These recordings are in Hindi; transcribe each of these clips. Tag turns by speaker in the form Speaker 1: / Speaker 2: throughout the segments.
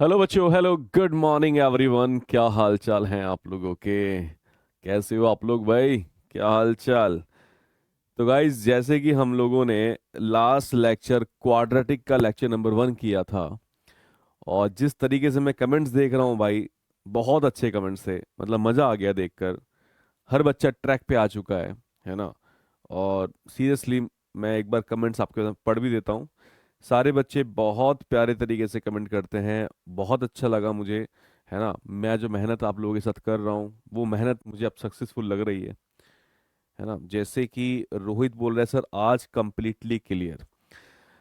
Speaker 1: हेलो बच्चों, हेलो, गुड मॉर्निंग एवरीवन। क्या हाल चाल हैं आप लोगों के? कैसे हो आप लोग भाई? क्या हाल चाल? तो गाइज, जैसे कि हम लोगों ने लास्ट लेक्चर क्वाड्रेटिक का लेक्चर नंबर 1 किया था, और जिस तरीके से मैं कमेंट्स देख रहा हूँ भाई, बहुत अच्छे कमेंट्स थे। मतलब मज़ा आ गया देखकर। हर बच्चा ट्रैक पे आ चुका है ना? और सीरियसली मैं एक बार कमेंट्स आपके साथ पढ़ भी देता हूँ। सारे बच्चे बहुत प्यारे तरीके से कमेंट करते हैं। बहुत अच्छा लगा मुझे, है ना? मैं जो मेहनत आप लोगों के साथ कर रहा हूँ, वो मेहनत मुझे अब सक्सेसफुल लग रही है ना? जैसे कि रोहित बोल रहा है, सर आज completely clear,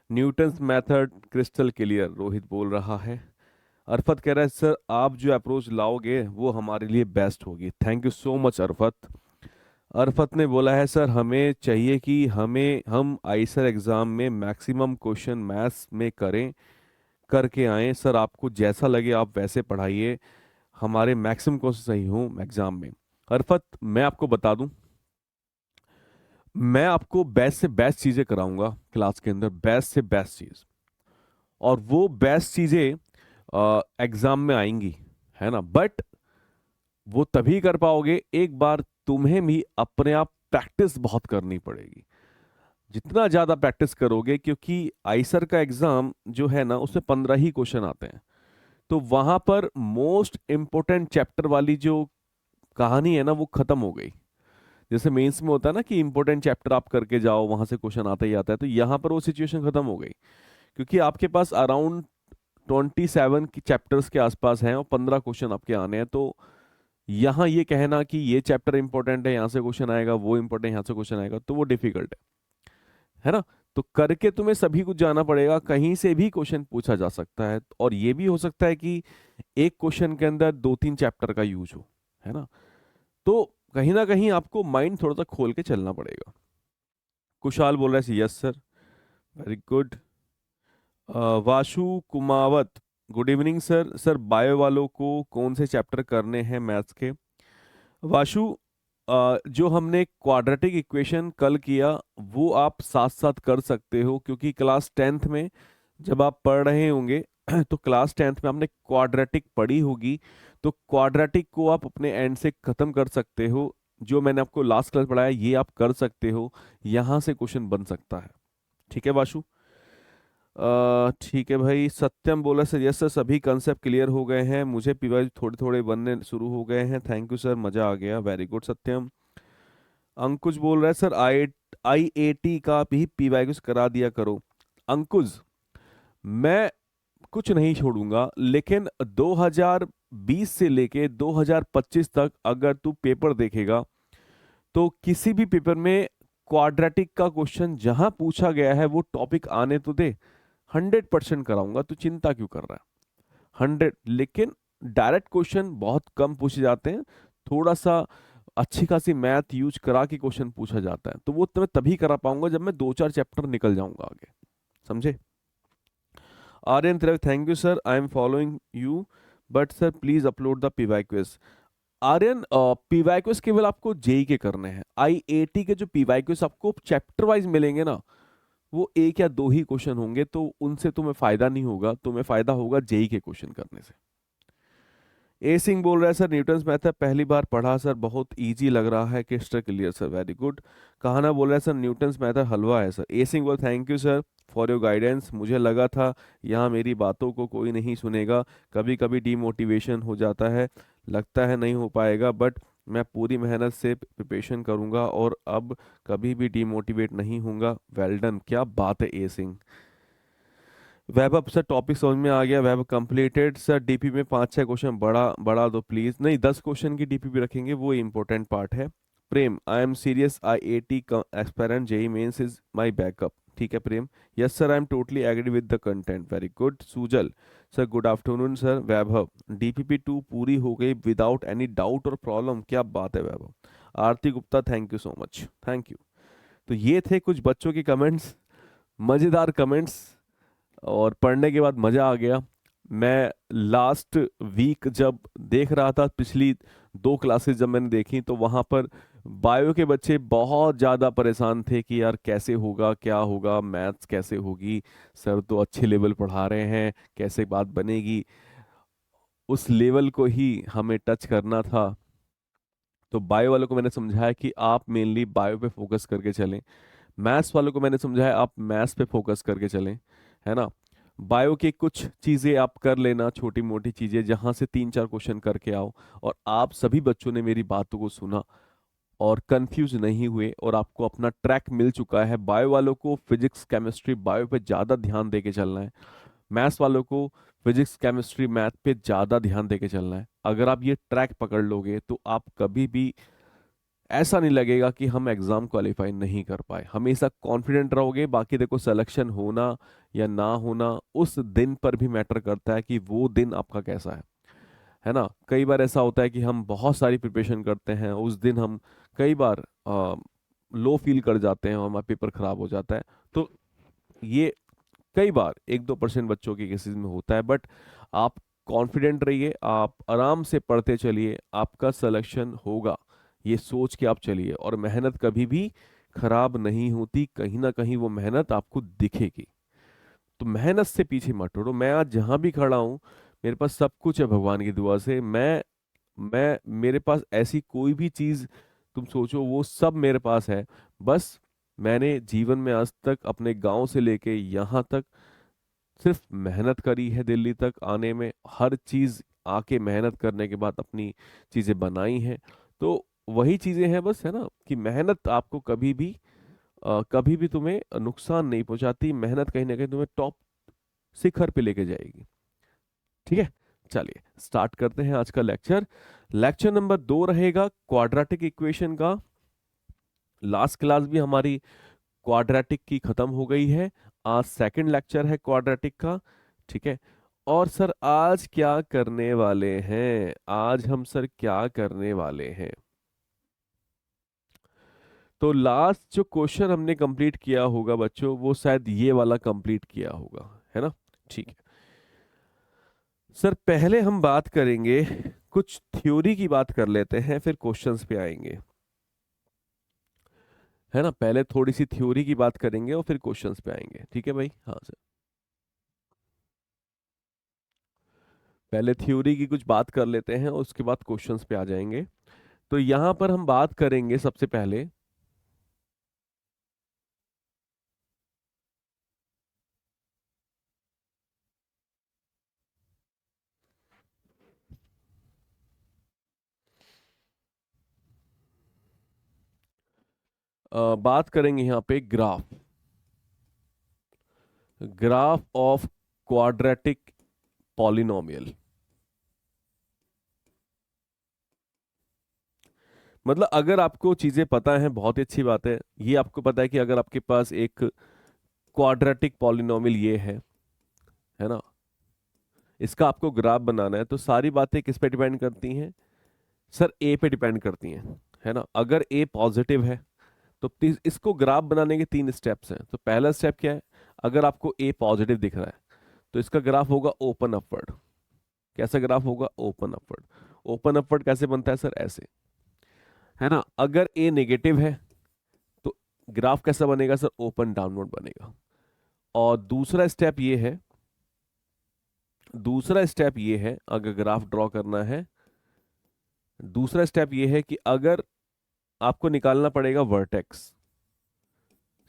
Speaker 1: Newton's method crystal clear, Rohit बोल रहा है। अरफत कह रहा है, सर आप जो अप्रोच लाओगे वो हमारे लिए बेस्ट होगी। Thank you so much Arafat. Arafat ने बोला है, सर हमें चाहिए कि हम आईसर एग्जाम में मैक्सिमम क्वेश्चन मैथ्स में करें, करके आए। सर आपको जैसा लगे आप वैसे पढ़ाइए, हमारे मैक्सिमम क्वेश्चन सही हों एग्जाम में। अरफत, मैं आपको बता दूं, मैं आपको बेस्ट से बेस्ट चीजें कराऊंगा क्लास के अंदर, बेस्ट से बेस्ट चीज। और वो बेस्ट चीजें एग्जाम में आएंगी, है ना? बट वो तभी कर पाओगे एक बार तुम्हें भी अपने आप प्रैक्टिस बहुत करनी पड़ेगी। जितना ज्यादा प्रैक्टिस करोगे, क्योंकि आईसर का एग्जाम जो है ना, उसमें 15 ही क्वेश्चन आते हैं। तो वहां पर मोस्ट इंपोर्टेंट चैप्टर वाली जो कहानी है ना, वो खत्म हो गई। जैसे मेंस में होता है ना कि इंपॉर्टेंट चैप्टर आप करके जाओ, वहां से क्वेश्चन आता ही आता है, तो यहाँ पर वो सिचुएशन खत्म हो गई। क्योंकि आपके पास अराउंड 27 की चैप्टर्स के आसपास हैं और 15 क्वेश्चन आपके आने हैं। तो यहाँ ये कहना कि ये चैप्टर इंपॉर्टेंट है, यहाँ से क्वेश्चन आएगा, वो इंपॉर्टेंट यहाँ से क्वेश्चन आएगा, तो वो डिफिकल्ट है ना? तो करके तुम्हें सभी कुछ जाना पड़ेगा, कहीं से भी क्वेश्चन पूछा जा सकता है। और ये भी हो सकता है कि एक क्वेश्चन के अंदर 2-3 चैप्टर का यूज हो, है ना? तो कहीं ना कहीं आपको माइंड थोड़ा सा खोल के चलना पड़ेगा। कुशाल बोल रहा है, yes sir, very good. Vashu Kumawat, good evening sir. Sir bio वालों को कौन से चैप्टर करने हैं मैथ्स के? वाशु, जो हमने क्वाड्रेटिक इक्वेशन कल किया, वो आप साथ साथ कर सकते हो, क्योंकि क्लास 10th में जब आप पढ़ रहे होंगे तो क्लास 10th में आपने क्वाड्रेटिक पढ़ी होगी। तो क्वाड्रेटिक को आप अपने एंड से खत्म कर सकते हो। जो मैंने आपको लास्ट क्लास पढ़ाया, ये आप कर सकते हो। यहां से क्वेश्चन बन सकता है। ठीक है वाशु? ठीक है भाई। सत्यम बोला, सर यस सर, सभी कंसेप्ट क्लियर हो गए हैं, मुझे पीवाई थोड़े थोड़े बनने शुरू हो गए हैं। थैंक यू सर, मजा आ गया, वेरी गुड सत्यम। अंकुश बोल रहा है, सर आईआईटी का भी पीवाई करा दिया करो। अंकुश, मैं कुछ नहीं छोड़ूंगा, लेकिन 2020 से लेके 2025 तक अगर तू पेपर देखेगा, तो किसी भी पेपर में क्वाड्रेटिक का क्वेश्चन जहां पूछा गया है वो टॉपिक आने तो दे। 100% कराऊंगा, तू चिंता क्यों कर रहा है? 100। लेकिन डायरेक्ट क्वेश्चन बहुत कम पूछे जाते हैं। थोड़ा सा अच्छी खासी मैथ यूज करा के क्वेश्चन पूछा जाता है, तो वो मैं तभी करा पाऊंगा जब मैं 2-4 चैप्टर निकल जाऊंगा आगे। समझे? Aryan Trivedi, thank you sir, I am following you, but sir please upload the PY quiz. Aryan, PY quiz केवल आपको जेई के करने हैं। आईआईटी के जो पीवाई क्विज आपको चैप्टर वाइज मिलेंगे ना, वो एक या दो ही क्वेश्चन होंगे, तो उनसे तुम्हें फायदा नहीं होगा, तुम्हें फायदा होगा जेई के क्वेश्चन करने से। ए सिंह बोल रहा है, सर न्यूटन्स मैथड पहली बार पढ़ा सर, बहुत इजी लग रहा है, crystal clear sir, very good. कहाना बोल रहा है, सर न्यूटन्स मैथड हलवा है सर। ए सिंह बोल, thank you sir for your guidance, मुझे लगा था यहाँ मेरी बातों को कोई नहीं सुनेगा, कभी कभी डीमोटिवेशन हो जाता है, लगता है नहीं हो पाएगा, बट मैं पूरी मेहनत से प्रिपरेशन करूंगा और अब कभी भी डीमोटिवेट नहीं होऊंगा। वेल डन, क्या बात है ए सिंह। वैभव, सर टॉपिक समझ में आ गया, वैभव कंप्लीटेड सर। डीपी में 5-6 क्वेश्चन बढ़ा बढ़ा दो प्लीज। नहीं, 10 क्वेश्चन की डीपी रखेंगे, वो इंपॉर्टेंट पार्ट है। Prem, I am serious, IIT aspirant, JEE Mains is my backup. ठीक है Prem. Yes sir, I am totally agree with the content, very good. Sujal, sir good afternoon sir. Vaibhav, DPP 2 पूरी हो गई विदाउट एनी डाउट और प्रॉब्लम, क्या बात है Vaibhav. Aarti Gupta, thank you so much, thank you. तो ये थे कुछ बच्चों के कमेंट्स, मजेदार कमेंट्स, और पढ़ने के बाद मजा आ गया। मैं लास्ट वीक जब देख रहा था, पिछली 2 क्लासेस जब मैंने देखी, तो वहां पर बायो के बच्चे बहुत ज़्यादा परेशान थे कि यार कैसे होगा, क्या होगा, मैथ्स कैसे होगी, सर तो अच्छे लेवल पढ़ा रहे हैं, कैसे बात बनेगी। उस लेवल को ही हमें टच करना था। तो बायो वालों को मैंने समझाया कि आप मेनली बायो पे फोकस करके चलें, मैथ्स वालों को मैंने समझाया आप मैथ्स पे फोकस करके चलें, है ना। बायो की कुछ चीज़ें आप कर लेना, छोटी मोटी चीज़ें जहाँ से 3-4 क्वेश्चन करके आओ। और आप सभी बच्चों ने मेरी बातों को सुना और कंफ्यूज नहीं हुए और आपको अपना ट्रैक मिल चुका है। बायो वालों को फिजिक्स केमिस्ट्री बायो पे ज़्यादा ध्यान दे के चलना है, मैथ्स वालों को फिजिक्स केमिस्ट्री मैथ पे ज़्यादा ध्यान दे के चलना है। अगर आप ये ट्रैक पकड़ लोगे तो आप कभी भी ऐसा नहीं लगेगा कि हम एग्जाम क्वालिफाई नहीं कर पाए, हमेशा कॉन्फिडेंट रहोगे। बाकी देखो सिलेक्शन होना या ना होना उस दिन पर भी मैटर करता है कि वो दिन आपका कैसा है ना। कई बार ऐसा होता है कि हम बहुत सारी प्रिपरेशन करते हैं, उस दिन हम कई बार लो फील कर जाते हैं और हमारा पेपर खराब हो जाता है। तो ये कई बार 1-2% बच्चों के केसेस में होता है, बट आप कॉन्फिडेंट रहिए, आप आराम से पढ़ते चलिए, आपका सिलेक्शन होगा, ये सोच के आप चलिए। और मेहनत कभी भी खराब नहीं होती, कहीं ना कहीं वो मेहनत आपको दिखेगी। तो मेहनत से पीछे मत हटो। मैं आज जहां भी खड़ा हूं, मेरे पास सब कुछ है भगवान की दुआ से। मैं मेरे पास ऐसी कोई भी चीज तुम सोचो वो सब मेरे पास है। बस मैंने जीवन में आज तक अपने गांव से लेके यहाँ तक सिर्फ मेहनत करी है, दिल्ली तक आने में हर चीज आके मेहनत करने के बाद अपनी चीजें बनाई हैं। तो वही चीजें हैं बस, है ना, कि मेहनत आपको कभी भी तुम्हें नुकसान नहीं पहुंचाती। मेहनत कहीं ना कहीं तुम्हें टॉप शिखर पे लेके जाएगी। ठीक है, चलिए स्टार्ट करते हैं आज का लेक्चर। लेक्चर नंबर 2 रहेगा क्वाड्रेटिक इक्वेशन का। लास्ट क्लास भी हमारी क्वाड्रेटिक की खत्म हो गई है, आज सेकंड लेक्चर है क्वाड्रेटिक का। ठीक है, और सर आज क्या करने वाले हैं, आज हम सर क्या करने वाले हैं। तो लास्ट जो क्वेश्चन हमने कंप्लीट किया होगा बच्चों, वो शायद ये वाला कंप्लीट किया होगा, है ना। ठीक है सर, पहले हम बात करेंगे, कुछ थ्योरी की बात कर लेते हैं, फिर क्वेश्चंस पे आएंगे, है ना। पहले थोड़ी सी थ्योरी की बात करेंगे और फिर क्वेश्चंस पे आएंगे, ठीक है भाई। हाँ सर, पहले थ्योरी की कुछ बात कर लेते हैं और उसके बाद क्वेश्चंस पे आ जाएंगे। तो यहां पर हम बात करेंगे सबसे पहले, बात करेंगे यहाँ पे graph, graph of quadratic polynomial. मतलब अगर आपको चीजें पता हैं बहुत ही अच्छी बात है। ये आपको पता है कि अगर आपके पास एक क्वाड्रेटिक पॉलिनोमियल ये है ना, इसका आपको ग्राफ बनाना है, तो सारी बातें किस पे डिपेंड करती हैं सर, ए पे डिपेंड करती हैं, है ना। अगर ए पॉजिटिव है तो इसको ग्राफ बनाने के 3 स्टेप्स हैं। तो पहला स्टेप क्या है, अगर आपको ए पॉजिटिव दिख रहा है तो इसका ग्राफ होगा ओपन अपवर्ड। कैसा ग्राफ होगा, ओपन अपवर्ड। ओपन अपवर्ड कैसे बनता है सर, ऐसे, है ना। अगर ए नेगेटिव है तो ग्राफ कैसा बनेगा सर, ओपन डाउनवर्ड बनेगा। और दूसरा स्टेप ये है अगर ग्राफ ड्रॉ करना है, दूसरा स्टेप ये है कि अगर आपको निकालना पड़ेगा वर्टेक्स।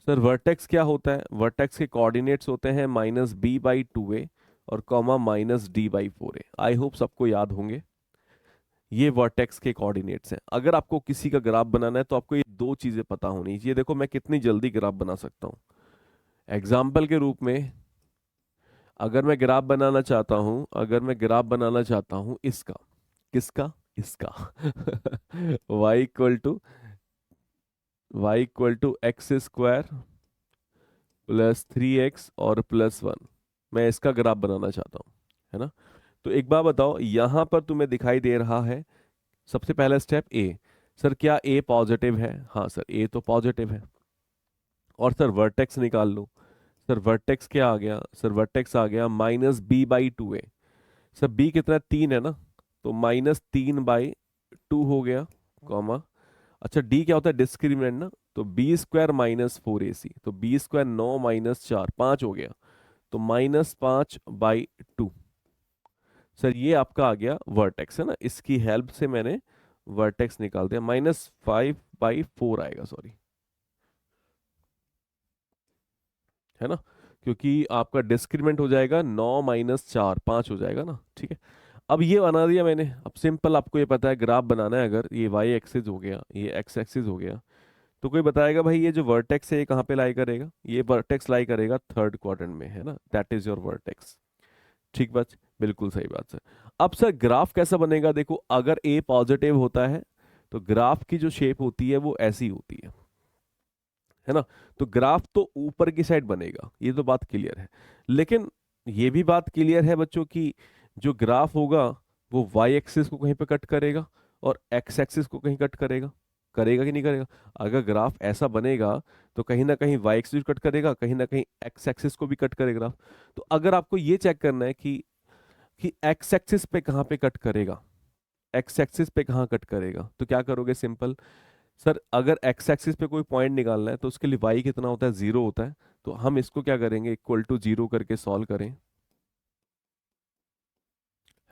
Speaker 1: सर वर्टेक्स क्या होता है, वर्टेक्स के कोऑर्डिनेट्स होते हैं -b/2a और कॉमा -d/4a। आई होप सबको याद होंगे, ये वर्टेक्स के कोऑर्डिनेट्स हैं। अगर आपको किसी का ग्राफ बनाना है तो आपको ये दो चीजें पता होनी चाहिए। देखो मैं कितनी जल्दी ग्राफ बना सकता हूँ। एग्जाम्पल के रूप में अगर मैं ग्राफ बनाना चाहता हूँ इसका, किसका, इसका y equal to x² +3x और +1, मैं इसका ग्राफ बनाना चाहता हूँ, है ना। तो एक बात बताओ, यहां पर तुम्हें दिखाई दे रहा है सबसे पहला स्टेप ए। सर क्या ए पॉजिटिव है, हाँ सर ए तो पॉजिटिव है। और सर वर्टेक्स निकाल लो। सर वर्टेक्स क्या आ गया, सर वर्टेक्स आ गया -b/2a। सर b कितना है, 3 है ना, तो -3/2 हो गया, कॉमा। अच्छा डी क्या होता है, डिस्क्रिमिनेंट ना, तो b² -4ac, तो b² 9 - 4 5 हो गया, तो -5/2। सर ये आपका आ गया वर्टेक्स है ना, इसकी हेल्प से मैंने वर्टेक्स निकाल दिया, -5/4 आएगा, सॉरी, है ना, क्योंकि आपका डिस्क्रीमेंट हो जाएगा 9 - 4, 5 हो जाएगा ना, ठीक है। अब ये बना दिया मैंने। अब सिंपल आपको ये पता है ग्राफ बनाना है, अगर ये वाई एक्सिस हो गया, ये एक्स एक्सिस हो गया, तो कोई बताएगा भाई ये जो वर्टेक्स है ये कहाँ पे लाई करेगा, ये वर्टेक्स लाई करेगा थर्ड क्वाड्रेंट में, है ना, दैट इज योर वर्टेक्स। ठीक बात, बिल्कुल सही बात सर। अब सर ग्राफ कैसा बनेगा, देखो अगर ए पॉजिटिव होता है तो ग्राफ की जो शेप होती है वो ऐसी होती है ना, तो ग्राफ तो ऊपर की साइड बनेगा, ये तो बात क्लियर है। लेकिन ये भी बात क्लियर है बच्चों की जो ग्राफ होगा वो वाई एक्सिस को कहीं पे कट करेगा और एक्स एक्सिस को कहीं कट करेगा, करेगा कि नहीं करेगा। अगर ग्राफ ऐसा बनेगा तो कहीं ना कहीं वाई एक्सिस कट करेगा, कहीं ना कहीं एक्स एक्सिस को भी कट करेगा ग्राफ। तो अगर आपको ये चेक करना है कि एक्स एक्सिस पे कहाँ पे कट करेगा, एक्स एक्सिस पे कहाँ कट करेगा, तो क्या करोगे, सिंपल सर, अगर एक्स एक्सिस पे कोई पॉइंट निकालना है तो उसके लिए वाई कितना होता है, 0 होता है। तो हम इसको क्या करेंगे, इक्वल टू 0 करके सॉल्व करें,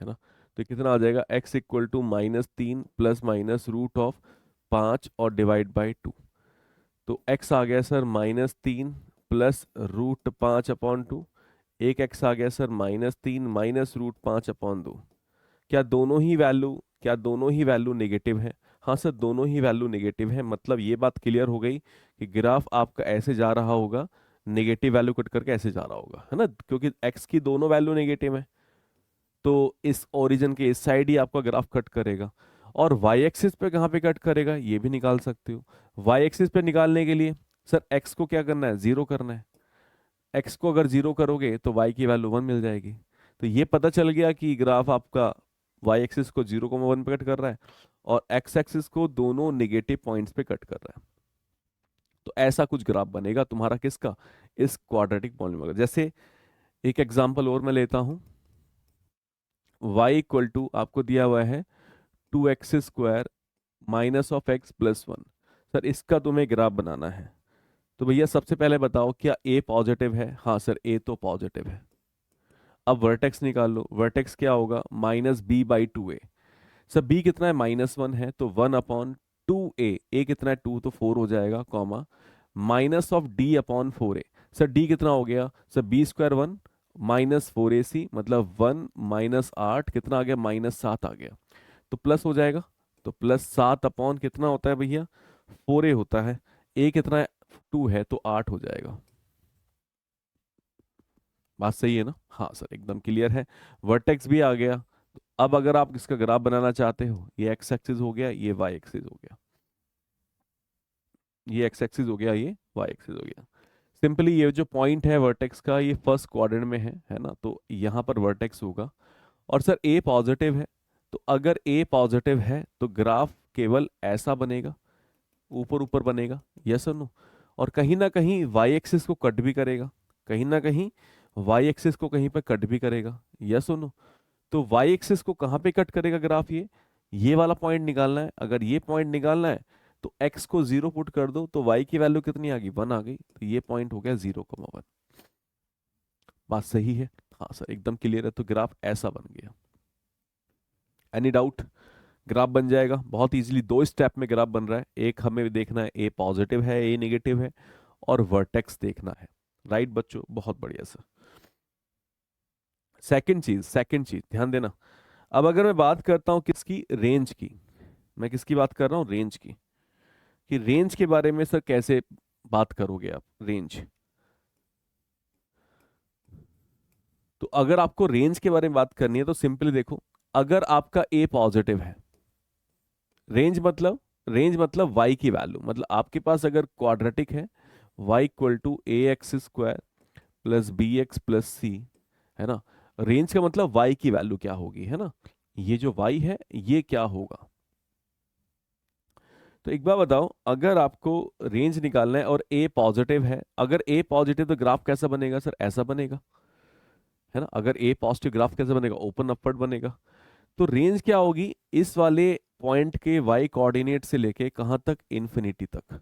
Speaker 1: है ना। तो कितना आ जाएगा, x equal to -3 plus minus √5 और डिवाइड बाई 2। तो x आ गया सर -3 प्लस √5/2, एक x आ गया सर -3 माइनस √5/2। क्या दोनों ही वैल्यू नेगेटिव है। हाँ सर, दोनों ही वैल्यू नेगेटिव है, मतलब ये बात क्लियर हो गई कि ग्राफ आपका ऐसे जा रहा होगा, नेगेटिव वैल्यू कट करके ऐसे जा रहा होगा, है ना, क्योंकि x की दोनों वैल्यू नेगेटिव है। तो इस ओरिजिन के इस साइड ही आपका ग्राफ कट करेगा। और वाई एक्सिस पे कहाँ पे कट करेगा ये भी निकाल सकते हो। वाई एक्सिस पे निकालने के लिए सर एक्स को क्या करना है, 0 करना है। एक्स को अगर 0 करोगे तो वाई की वैल्यू 1 मिल जाएगी। तो ये पता चल गया कि ग्राफ आपका वाई एक्सिस को 0,1 पे कट कर रहा है और एक्स एक्सिस को दोनों नेगेटिव पॉइंट्स पे कट कर रहा है। तो ऐसा कुछ ग्राफ बनेगा तुम्हारा किसका, इस क्वाड्रेटिक पॉलिनॉमियल का। जैसे एक एग्जांपल और मैं लेता हूं, y इक्वल टू आपको दिया हुआ है 2x² minus of x plus 1। Sir इसका तुम्हें ग्राफ बनाना है, तो भैया सबसे पहले बताओ क्या a पॉजिटिव है, हाँ सर a तो पॉजिटिव है। अब वर्टेक्स निकाल लो, वर्टेक्स क्या होगा, -b/2a। सर b कितना है, -1 है, तो 1/2a, a कितना है 2, तो 4 हो जाएगा, comma minus of d/4a। Sir d कितना हो गया, सर b² 1 -4ac, मतलब 1 -8 कितना आ गया, -7 आ गया, तो प्लस हो जाएगा। तो +7 अपॉन कितना होता है भैया, 4a होता है, a कितना है 2 है, तो 8 हो जाएगा। बात सही है ना, हाँ सर एकदम क्लियर है। वर्टेक्स भी आ गया। अब अगर आप इसका ग्राफ बनाना चाहते हो, ये एक्स एक्सिस हो गया, ये वाई एक्सिस हो गया, ये एक्स एक्सिस हो गया, ये वाई एक्सिस हो गया। सिंपली ये जो पॉइंट है वर्टेक्स का, ये फर्स्ट क्वाड्रेंट में है ना, तो यहाँ पर वर्टेक्स होगा। और सर ए पॉजिटिव है, तो अगर ए पॉजिटिव है तो ग्राफ केवल ऐसा बनेगा, ऊपर ऊपर बनेगा, यस और नो। और कहीं ना कहीं वाई एक्सिस को कट भी करेगा, कहीं ना कहीं वाई एक्सिस को कहीं पर कट भी करेगा, यस और नो। तो वाई एक्सिस को कहाँ पे कट करेगा ग्राफ, ये वाला पॉइंट निकालना है। अगर ये पॉइंट निकालना है तो x को 0 पुट कर दो, तो y की वैल्यू कितनी आ गई, 1 आ गई, तो ये पॉइंट हो गया 0,1। बात सही है, हाँ सर एकदम क्लियर है। तो ग्राफ ऐसा बन गया। एनी डाउट, ग्राफ बन जाएगा बहुत इजीली, 2 स्टेप में ग्राफ बन रहा है। एक हमें देखना है ए पॉजिटिव है, ए नेगेटिव है, और वर्टेक्स देखना है। राइट बच्चों, बहुत बढ़िया सर। सेकंड चीज ध्यान देना। अब अगर मैं बात करता हूं किसकी, रेंज की, मैं किसकी बात कर रहा हूं, रेंज की। कि रेंज के बारे में सर कैसे बात करोगे आप, रेंज। तो अगर आपको रेंज के बारे में बात करनी है तो सिंपली देखो, अगर आपका ए पॉजिटिव है, रेंज मतलब y की वैल्यू, मतलब आपके पास अगर क्वाड्रेटिक है, y equal to ax² plus bx plus c, है ना। रेंज का मतलब y की वैल्यू क्या होगी, है ना, ये जो y है ये क्या होगा। तो एक बार बताओ, अगर आपको रेंज निकालना है और a पॉजिटिव है, अगर a पॉजिटिव तो ग्राफ कैसा बनेगा सर, ऐसा बनेगा, है ना। अगर a पॉजिटिव ग्राफ कैसा बनेगा, ओपन अपवर्ड बनेगा। तो रेंज क्या होगी, इस वाले पॉइंट के y कोऑर्डिनेट से लेके कहां तक, इन्फिनिटी तक।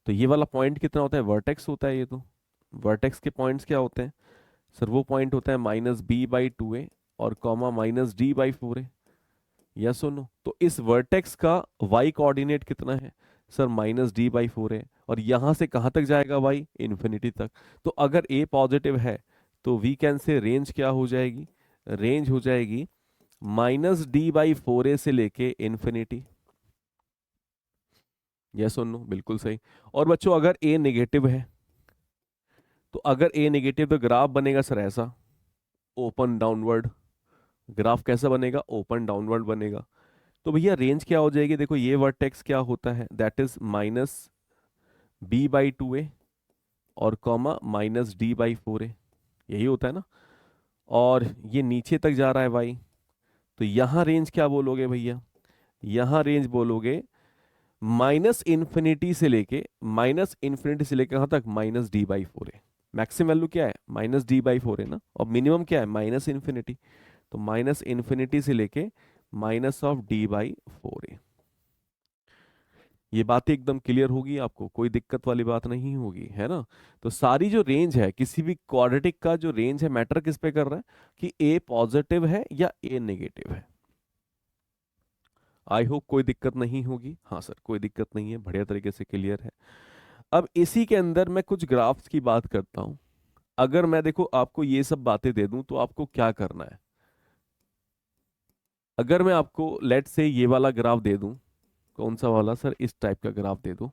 Speaker 1: तो ये वाला पॉइंट कितना होता है, वर्टेक्स होता है। ये तो वर्टेक्स के पॉइंट्स क्या होते हैं सर, वो पॉइंट होता है -b/2a और कॉमा माइनस डी बाई 4 है, यस और नो। तो इस वर्टेक्स का y कोऑर्डिनेट कितना है सर, माइनस डी बाई 4 है, और यहां से कहां तक जाएगा y, इन्फिनिटी तक। तो अगर a पॉजिटिव है तो वी कैन से रेंज क्या हो जाएगी, रेंज हो जाएगी माइनस डी बाई 4a से लेके इन्फिनिटी, यस और नो, बिल्कुल सही। और बच्चों अगर a नेगेटिव है, तो अगर a नेगेटिव तो ग्राफ बनेगा सर ऐसा, ओपन डाउनवर्ड। ग्राफ कैसा बनेगा, ओपन डाउनवर्ड बनेगा। तो भैया रेंज क्या हो जाएगी, देखो ये वर्टेक्स क्या होता है, that is minus b by 2a और comma minus D by 4a, यही होता है ना। और ये नीचे तक जा रहा है y, तो यहां रेंज क्या बोलोगे भैया, यहां रेंज बोलोगे माइनस इन्फिनिटी से लेके, माइनस इन्फिनिटी से लेके कहां तक, minus D by 4a। Maximum value क्या है, माइनस डी बाई 4 है ना, और मिनिमम क्या है, माइनस इन्फिनिटी। तो माइनस इन्फिनिटी से लेके minus of D by 4a। ये बातें एकदम क्लियर होगी आपको, कोई दिक्कत वाली बात नहीं होगी, है ना। तो सारी जो रेंज है किसी भी क्वाड्रेटिक का, जो रेंज है मैटर किस पे कर रहा है कि ए पॉजिटिव है या ए नेगेटिव है। आई होप कोई दिक्कत नहीं होगी। हाँ सर कोई दिक्कत नहीं है, बढ़िया तरीके से क्लियर है। अब इसी के अंदर मैं कुछ ग्राफ्स की बात करता हूं। अगर मैं देखो आपको ये सब बातें दे दूं तो आपको क्या करना है। अगर मैं आपको लेट से ये वाला ग्राफ दे दूं, कौन सा वाला सर, इस टाइप का ग्राफ दे दो।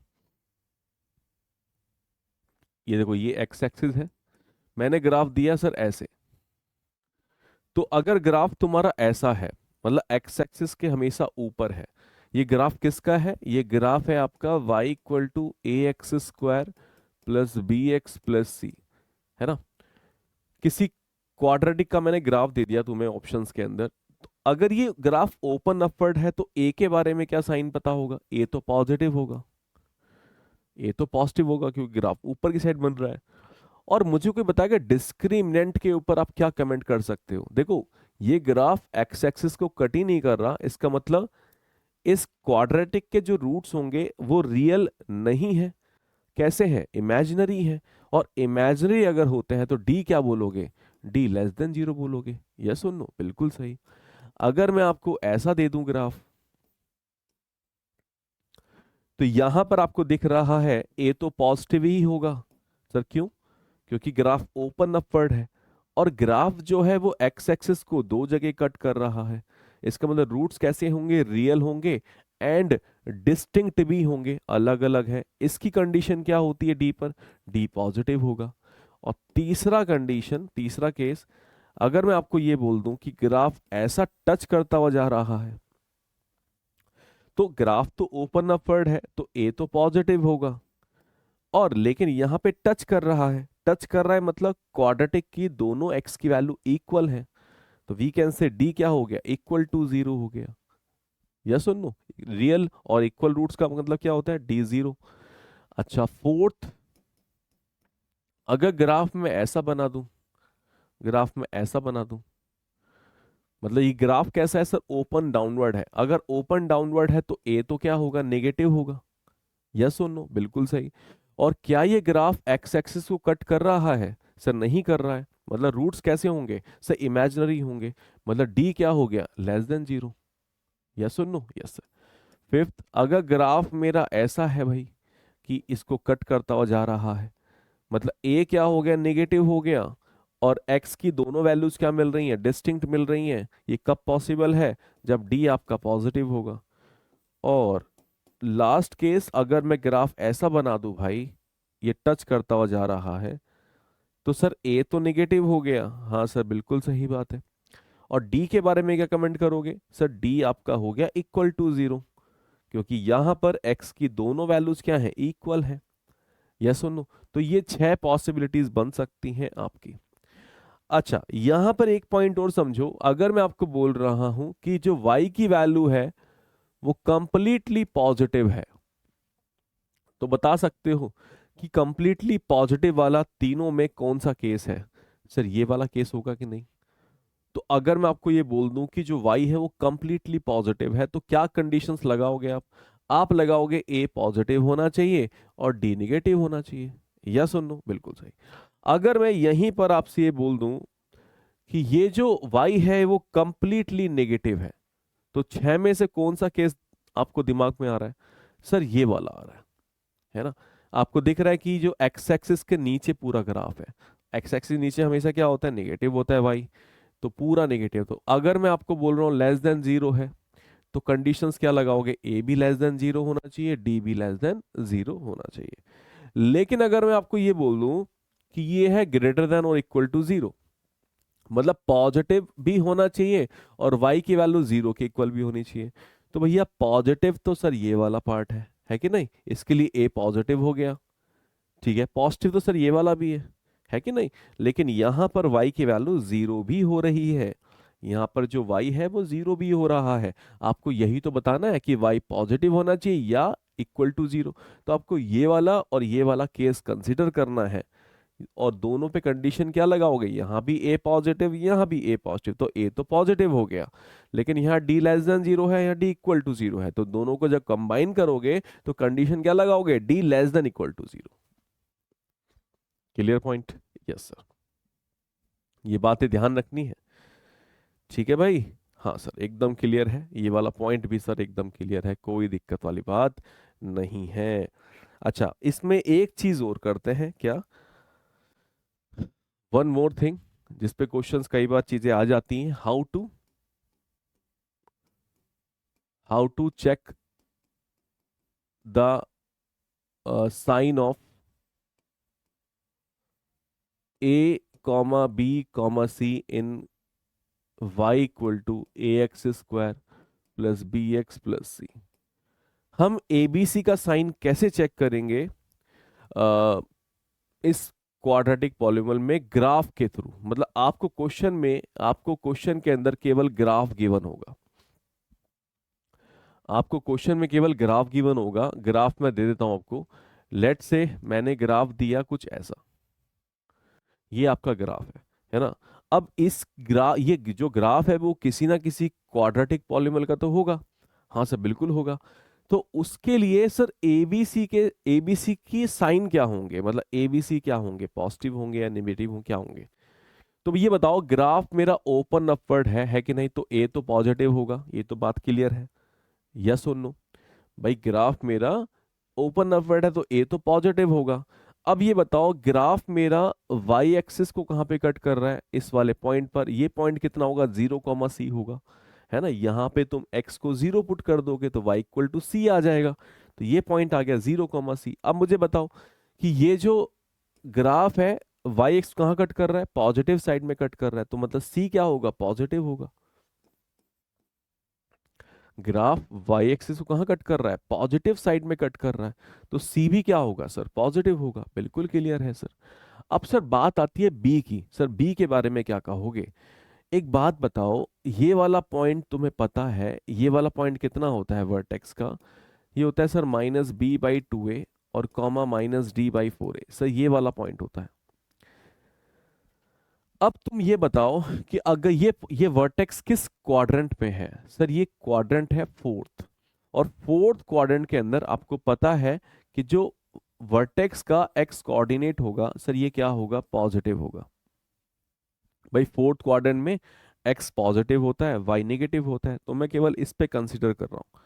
Speaker 1: ये देखो ये एक्स एक्सिस है, मैंने ग्राफ दिया सर ऐसे। तो अगर ग्राफ तुम्हारा ऐसा है, मतलब एक्स एक्सिस के हमेशा ऊपर है, ये ग्राफ किसका है, ये ग्राफ है आपका y equal to a x square plus b x plus c, है ना। किसी क्वाड्रेटिक का मैंने ग्राफ दे दिया तुम्हें ऑप्शंस के अंदर। तो अगर ये ग्राफ ओपन अपवर्ड है तो ए के बारे में क्या साइन पता होगा, ए तो पॉजिटिव होगा, ए तो पॉजिटिव होगा क्योंकि ग्राफ ऊपर की साइड बन रहा है। और मुझे कोई बताएगा डिस्क्रिमिनेंट के ऊपर आप क्या कमेंट कर सकते हो। देखो ये ग्राफ एक्स एक्सिस को कट ही नहीं कर रहा, इसका मतलब इस क्वाड्रेटिक के जो रूट्स होंगे वो रियल नहीं है, कैसे है, इमेजिनरी है। और इमेजिनरी अगर होते हैं तो डी क्या बोलोगे, डी लेस देन 0 बोलोगे, यस और नो, बिल्कुल सही। अगर मैं आपको ऐसा दे दूं ग्राफ, तो यहां पर आपको दिख रहा है ए तो पॉजिटिव ही होगा सर, क्यों, क्योंकि ग्राफ ओपन अपवर्ड है, और ग्राफ जो है वो एक्स एक्सिस को दो जगह कट कर रहा है। इसका मतलब रूट्स कैसे होंगे, रियल होंगे एंड डिस्टिंक्ट भी होंगे, अलग अलग है। इसकी कंडीशन क्या होती है डी पर, डी पॉजिटिव होगा। और तीसरा कंडीशन, तीसरा केस, अगर मैं आपको ये बोल दूं कि ग्राफ ऐसा टच करता हुआ जा रहा है, तो ग्राफ तो ओपन अपवर्ड है तो ए तो पॉजिटिव होगा, और लेकिन यहां पे टच कर रहा है, टच कर रहा है मतलब क्वाड्रेटिक की दोनों एक्स की वैल्यू इक्वल है, तो वी कैन से डी क्या हो गया, इक्वल टू 0 हो गया, यस और नो। रियल और इक्वल रूट्स का मतलब क्या होता है, डी 0। अच्छा फोर्थ, अगर ग्राफ में ऐसा बना दूं, ग्राफ में ऐसा बना दूं, मतलब ये ग्राफ कैसा है सर, ओपन डाउनवर्ड है। अगर ओपन डाउनवर्ड है तो ए तो क्या होगा, नेगेटिव होगा, यस और नो, बिल्कुल सही। और क्या ये ग्राफ एक्स एक्सिस को कट कर रहा है, सर नहीं कर रहा है, मतलब रूट्स कैसे होंगे सर, इमेजिनरी होंगे, मतलब डी क्या हो गया, लेस देन 0, यस और नो, यस सर। फिफ्थ, अगर ग्राफ मेरा ऐसा है भाई कि इसको कट करता हुआ जा रहा है, मतलब ए क्या हो गया, नेगेटिव हो गया, और एक्स की दोनों वैल्यूज क्या मिल रही हैं, डिस्टिंक्ट मिल रही हैं। ये कब पॉसिबल है, जब डी आपका पॉजिटिव होगा। और लास्ट केस, अगर मैं ग्राफ ऐसा बना दूं भाई, ये टच करता हुआ जा रहा है, तो सर ए तो नेगेटिव हो गया, हाँ सर बिल्कुल सही बात है। और डी के बारे में क्या कमेंट करोगे, सर डी आपका हो गया इक्वल टू 0, क्योंकि यहां पर एक्स की दोनों वैल्यूज क्या है, इक्वल है, यस और नो। तो ये 6 पॉसिबिलिटीज बन सकती हैं आपकी। अच्छा यहां पर एक पॉइंट और समझो, अगर मैं आपको बोल रहा हूं कि जो y की वैल्यू है वो कंप्लीटली पॉजिटिव है, तो बता सकते हो कि कंप्लीटली पॉजिटिव वाला तीनों में कौन सा केस है, सर ये वाला केस होगा कि नहीं। तो अगर मैं आपको ये बोल दूं कि जो y है वो कंप्लीटली पॉजिटिव है, तो क्या कंडीशंस लगाओगे आप लगाओगे a पॉजिटिव होना चाहिए और d नेगेटिव होना चाहिए, यस और नो, बिल्कुल सही। अगर मैं यहीं पर आपसे ये बोल दूं कि ये जो y है वो कंप्लीटली नेगेटिव है। तो 6 में से कौन सा केस आपको दिमाग में आ रहा है? सर ये वाला आ रहा है ना? आपको दिख रहा है कि जो एक्स एक्सिस के नीचे पूरा ग्राफ है, एक्स एक्सिस नीचे हमेशा क्या होता है? नेगेटिव होता है y, तो पूरा नेगेटिव। तो अगर मैं आपको बोल रहा हूँ लेस देन जीरो है, तो कंडीशंस क्या लगाओगे? ए भी लेस देन जीरो होना चाहिए, डी भी लेस देन जीरो होना चाहिए। लेकिन अगर मैं आपको ये बोल दूं कि ये है ग्रेटर देन और इक्वल टू जीरो, मतलब पॉजिटिव भी होना चाहिए और y की वैल्यू जीरो के इक्वल भी होनी चाहिए, तो भैया पॉजिटिव तो सर ये वाला पार्ट है कि नहीं? इसके लिए a पॉजिटिव हो गया, ठीक है। पॉजिटिव तो सर ये वाला भी है कि नहीं? लेकिन यहां पर y की वैल्यू जीरो भी हो रही है, यहाँ पर जो y है वो जीरो भी हो रहा है। आपको यही तो बताना है कि y पॉजिटिव होना चाहिए या इक्वल टू जीरो। तो आपको ये वाला और ये वाला केस कंसिडर करना है, और दोनों पे कंडीशन क्या लगाओगे? यहाँ भी a पॉजिटिव, यहाँ भी a पॉजिटिव, तो a तो पॉजिटिव हो गया, लेकिन यहाँ d लेस देन जीरो है, यहाँ d इक्वल टू जीरो है, तो दोनों को जब कंबाइन करोगे तो कंडीशन क्या लगाओगे? d less than equal to zero. Clear point? Yes sir, ये बातें ध्यान रखनी है, ठीक है भाई? हाँ सर, एकदम क्लियर है, ये वाला पॉइंट भी सर एकदम क्लियर है, कोई दिक्कत वाली बात नहीं है। अच्छा, इसमें एक चीज और करते हैं क्या, वन मोर थिंग, जिसपे क्वेश्चंस कई बार चीजें आ जाती हैं, how to check the sign of a comma b comma c in y equal to ax square plus bx plus c। हम abc का साइन कैसे चेक करेंगे इस क्वाड्रेटिक पॉलीनॉमियल में? ग्राफ के थ्रू, मतलब आपको क्वेश्चन के अंदर केवल ग्राफ गिवन होगा, आपको क्वेश्चन में केवल ग्राफ गिवन होगा। ग्राफ मैं दे देता हूं आपको, लेट से मैंने ग्राफ दिया कुछ ऐसा, ये आपका ग्राफ है ना? अब ये जो ग्राफ है वो किसी ना किसी क्वाड्रेटिक पॉलीनॉमियल का तो होगा। हाँ सर, बिल्कुल होगा। तो उसके लिए सर एबीसी की साइन क्या होंगे, मतलब एबीसी क्या होंगे? पॉजिटिव होंगे या नेगेटिव होंगे, क्या होंगे? तो ये बताओ, ग्राफ मेरा ओपन अपवर्ड है कि नहीं? तो ए तो पॉजिटिव होगा, ये तो बात क्लियर है, यस और नो? भाई ग्राफ मेरा ओपन अपवर्ड है तो ए तो पॉजिटिव होगा। अब ये बताओ, ग्राफ मेरा वाई एक्सिस को कहां पे कट कर रहा है? इस वाले पॉइंट पर। ये पॉइंट कितना होगा? 0, c होगा, है ना? यहां पे तुम x को 0 पुट कर दोगे तो y इक्वल टू c आ जाएगा, तो ये पॉइंट आ गया 0, c। अब मुझे बताओ कि ये जो ग्राफ है वाई एक्स कहाँ कट कर रहा है? पॉजिटिव साइड में कट कर रहा है, तो मतलब c क्या होगा? पॉजिटिव होगा। ग्राफ वाई एक्सिस को कहाँ कट कर रहा है? पॉजिटिव साइड में कट कर रहा है, तो सी भी क्या होगा सर? पॉजिटिव होगा। बिल्कुल क्लियर है सर। अब सर बात आती है बी की। सर बी के बारे में क्या कहोगे? एक बात बताओ, ये वाला पॉइंट तुम्हें पता है, ये वाला पॉइंट कितना होता है वर्टेक्स का? ये होता है सर -b/2a और कॉमा -d/4a। सर ये वाला पॉइंट होता है। अब तुम ये बताओ कि अगर ये वर्टेक्स किस क्वाड्रेंट में है? सर ये क्वाड्रेंट है फोर्थ, और फोर्थ क्वाड्रेंट के अंदर आपको पता है कि जो वर्टेक्स का एक्स कोऑर्डिनेट होगा सर ये क्या होगा? पॉजिटिव होगा। भाई फोर्थ क्वाड्रेंट में एक्स पॉजिटिव होता है, वाई नेगेटिव होता है, तो मैं केवल इस पे कंसीडर कर रहा हूं।